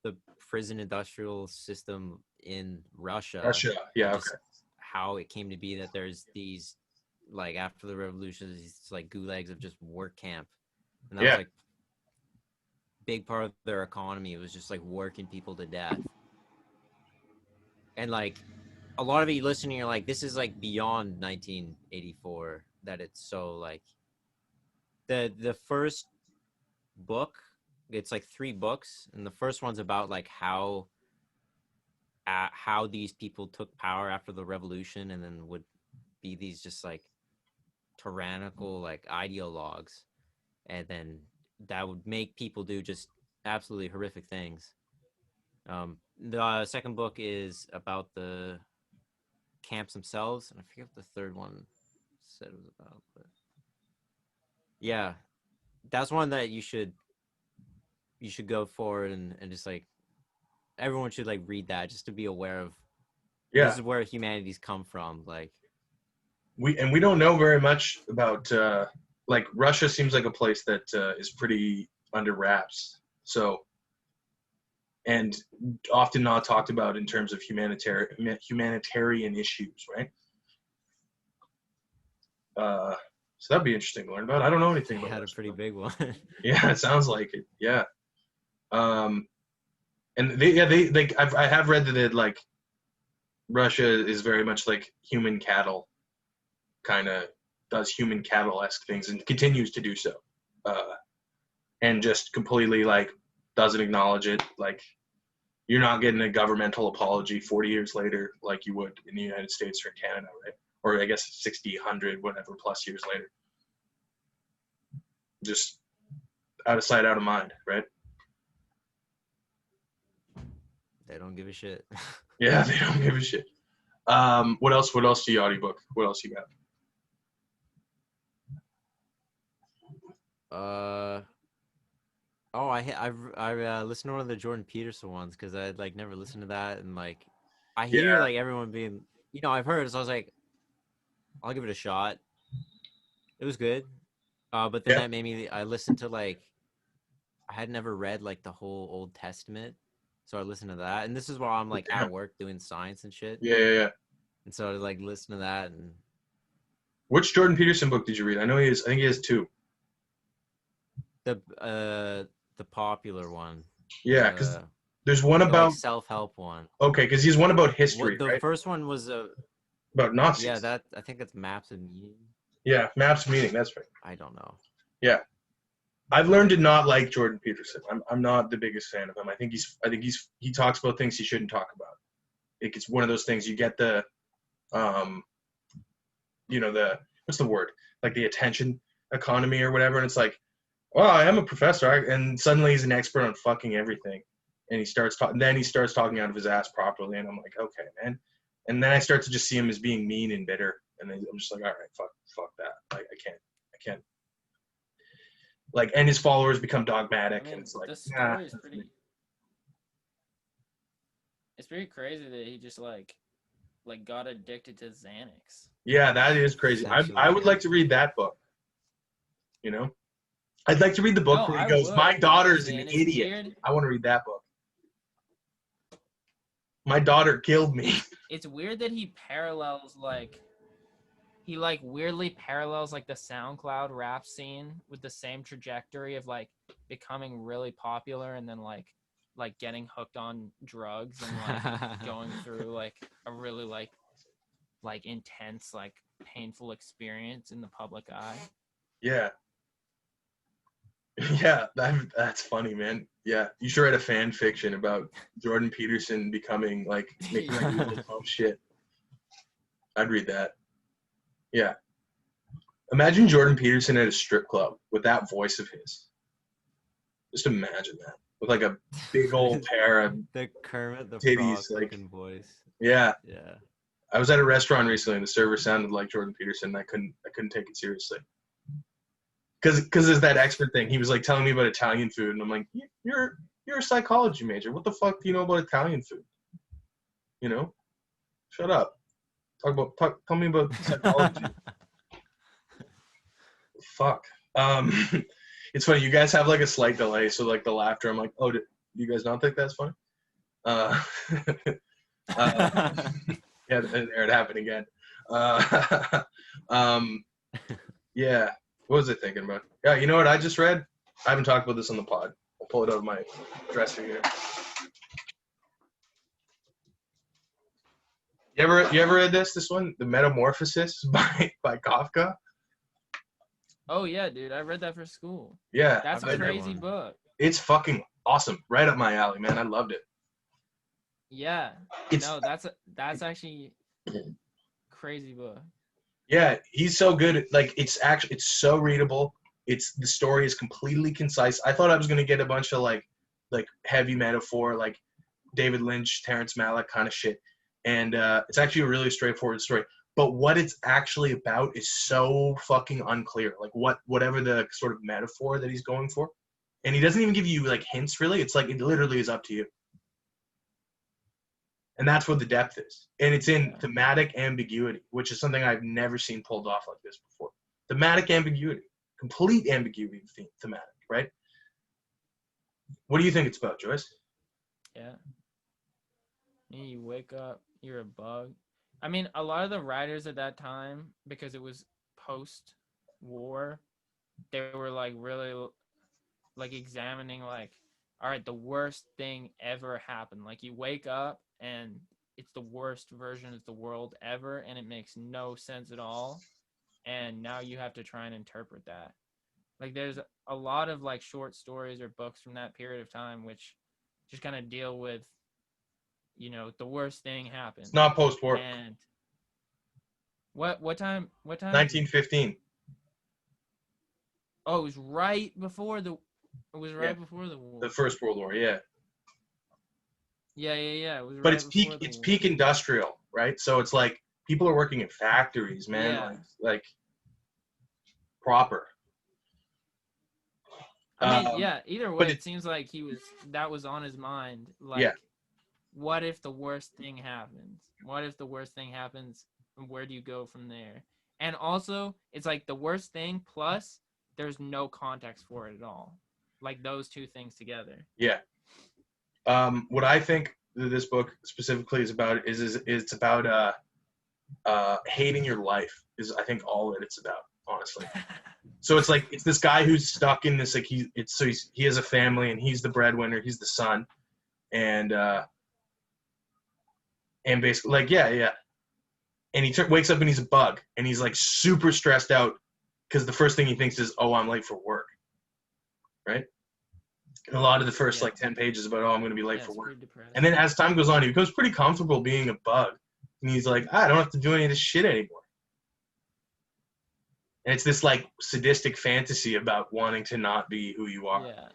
the prison industrial system in Russia. Russia, yeah, just okay. how it came to be that there's these, like, after the revolution, these like gulags of just work camp, and that was Yeah. like big part of their economy. It was just like working people to death, and like a lot of it you listen and you're like, this is like beyond 1984 that it's so like the first book, it's like 3 books, and the first one's about like how these people took power after the revolution and then would be these just like tyrannical like ideologues, and then that would make people do just absolutely horrific things. The second book is about the camps themselves, and I forget what the third one said it was about, but yeah, that's one that you should go for, and just like everyone should like read that just to be aware of this is where humanity's come from. Like we don't know very much about like Russia seems like a place that is pretty under wraps. So, and often not talked about in terms of humanitarian issues, right? So that'd be interesting to learn about. I don't know anything they about had Russia. a pretty big one. Yeah, it sounds like it. Yeah. And I have read that it, like, Russia is very much like human cattle, kind of does human cattle-esque things and continues to do so, and just completely like doesn't acknowledge it. Like, you're not getting a governmental apology 40 years later like you would in the United States or Canada, right? Or I guess 60, 100, whatever plus years later. Just out of sight, out of mind, right? They don't give a shit. Yeah, they don't give a shit. What else? What else do you audiobook? What else you got? I listened to one of the Jordan Peterson ones because I had like never listened to that, and like I Yeah. hear like everyone being, I've heard, so I was like, I'll give it a shot. It was good, but then that made me. I listened to like, I had never read like the whole Old Testament, so I listened to that, and this is while I'm like at work doing science and shit. Yeah. And so I like listen to that. And which Jordan Peterson book did you read? I think he has 2. The popular one. Yeah, because there's one about like self-help one. Okay, because he's one about history. The right? first one was about Nazis. Yeah, that I think it's Maps of Meaning. Yeah, Maps of Meaning. That's right. I don't know. Yeah, I've learned to not like Jordan Peterson. I'm not the biggest fan of him. I think he talks about things he shouldn't talk about. It's one of those things you get the what's the word, like the attention economy or whatever, and it's like, well, I am a professor, and suddenly he's an expert on fucking everything, and he starts talking out of his ass properly, and I'm like, okay, man. And then I start to just see him as being mean and bitter, and then I'm just like, all right, fuck that. Like, I can't. Like, and his followers become dogmatic, and it's like, the story is pretty. It's pretty crazy that he just like got addicted to Xanax. Yeah, that is crazy. I would like to read that book. I'd like to read the book where he goes, my daughter's an idiot. Weird. I want to read that book. My daughter killed me. It's weird that he parallels weirdly parallels like the SoundCloud rap scene with the same trajectory of like becoming really popular and then like getting hooked on drugs and like going through like a really like intense, like painful experience in the public eye. Yeah. Yeah, that's funny, man. Yeah, you should write a fan fiction about Jordan Peterson becoming like making like evil dumb shit. I'd read that. Yeah. Imagine Jordan Peterson at a strip club with that voice of his. Just imagine that. With like a big old pair of the Kermit the titties, Frog like, looking voice. Yeah. Yeah. I was at a restaurant recently and the server sounded like Jordan Peterson and I couldn't take it seriously. Because there's that expert thing. He was like telling me about Italian food and I'm like, you're a psychology major. What the fuck do you know about Italian food? Shut up. Tell me about psychology. Fuck. It's funny. You guys have like a slight delay, so like the laughter. I'm like, oh, You guys don't think that's funny? Uh, yeah, there it happened again. Yeah, what was I thinking about? Yeah, you know what I just read? I haven't talked about this on the pod. I'll pull it out of my dresser here. You ever read this one? The Metamorphosis by Kafka? Oh yeah, dude, I read that for school. Yeah. That's I've a read that crazy one. book. It's fucking awesome. Right up my alley, man. I loved it. Yeah. It's No, that's actually crazy book. Yeah, he's so good. Like it's so readable. The story is completely concise. I thought I was gonna get a bunch of like heavy metaphor, like David Lynch, Terrence Malick kind of shit, and it's actually a really straightforward story. But what it's actually about is so fucking unclear. Like whatever the sort of metaphor that he's going for, and he doesn't even give you like hints really. It's like it literally is up to you. And that's what the depth is. And it's in thematic ambiguity, which is something I've never seen pulled off like this before. Thematic ambiguity, complete ambiguity thematic, right? What do you think it's about, Joyce? Yeah. You wake up, you're a bug. I mean, a lot of the writers at that time, because it was post-war, they were like really like examining like, all right, the worst thing ever happened. Like you wake up and it's the worst version of the world ever, and it makes no sense at all. And now you have to try and interpret that. Like there's a lot of like short stories or books from that period of time which just kind of deal with, you know, the worst thing happened. It's not post-war. And what time? 1915. Oh, it was right before the. It was right before the war. The First World War, yeah. Yeah. It was But right before the war. peak industrial, right? So it's like people are working in factories, man. Yeah. Like proper. I mean, yeah. Either way, but it seems like that was on his mind. Like, Yeah. what if the worst thing happens? What if the worst thing happens? And where do you go from there? And also, it's like the worst thing plus there's no context for it at all. Like those two things together. Yeah. What I think this book specifically is about is it's about hating your life is I think all that it's about, honestly. So it's like it's this guy who's stuck in this like he has a family and he's the breadwinner, he's the son, and basically like yeah, and he wakes up and he's a bug and he's like super stressed out because the first thing he thinks is, oh, I'm late for work, right? And a lot of the first like 10 pages about, oh, I'm going to be late for work. And then as time goes on, he becomes pretty comfortable being a bug. And he's like, I don't have to do any of this shit anymore. And it's this like sadistic fantasy about wanting to not be who you are. Yeah.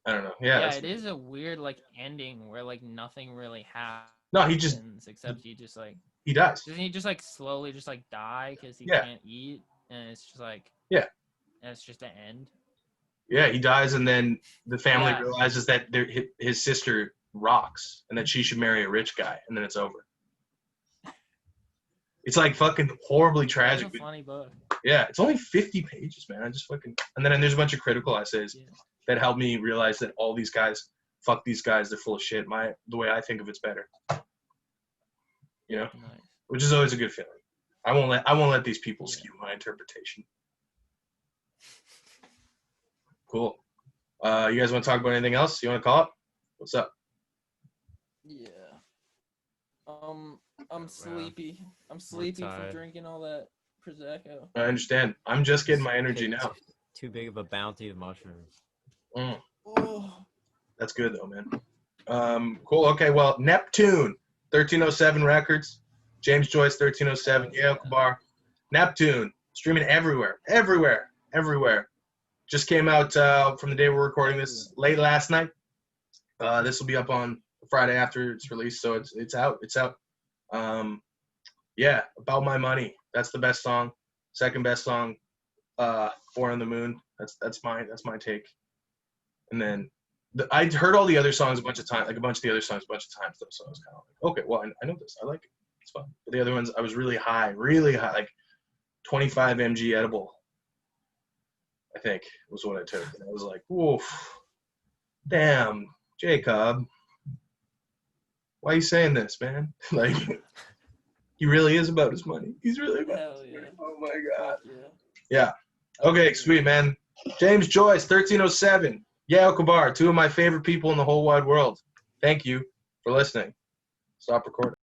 I don't know. Yeah, it is a weird like ending where like nothing really happens. No, he just except he just like he dies. Doesn't he just like slowly just like die because he Yeah. can't eat and it's just like Yeah. And it's just the end. Yeah, he dies, and then the family realizes that his sister rocks and that she should marry a rich guy, and then it's over. It's like fucking horribly tragic. That's a funny book. Yeah, it's only 50 pages, man. I just fucking and then there's a bunch of critical essays that help me realize that all these guys, fuck these guys, they're full of shit. The way I think of it's better. You know, which is always a good feeling. I won't let these people skew my interpretation. Cool. You guys want to talk about anything else? You want to call it? What's up? Yeah. I'm sleepy. I'm sleepy from drinking all that Prosecco. I understand. I'm just getting my energy now. Too big of a bounty of mushrooms. Oh. That's good though, man. Cool. Okay. Well, Neptune, 1307 Records. James Joyce, 1307. Yayo Kabar. Neptune, streaming everywhere. Just came out from the day we're recording this late last night. This will be up on Friday after it's released, so it's out. Yeah, About My Money. That's the best song. Second best song, Four on the Moon. That's my take. And then I'd heard all the other songs a bunch of times, though. So I was kind of like, okay, well I know this. I like it. It's fun. But the other ones, I was really high, like 25 mg edible. I think was what I took, and I was like, "Woof, Damn, Jacob. Why are you saying this, man? Like, he really is about his money. He's really about Hell his yeah. money. Oh my God. Fuck yeah. Yeah. Okay, sweet, man. James Joyce, 1307. Yayo Kabar, two of my favorite people in the whole wide world. Thank you for listening. Stop recording.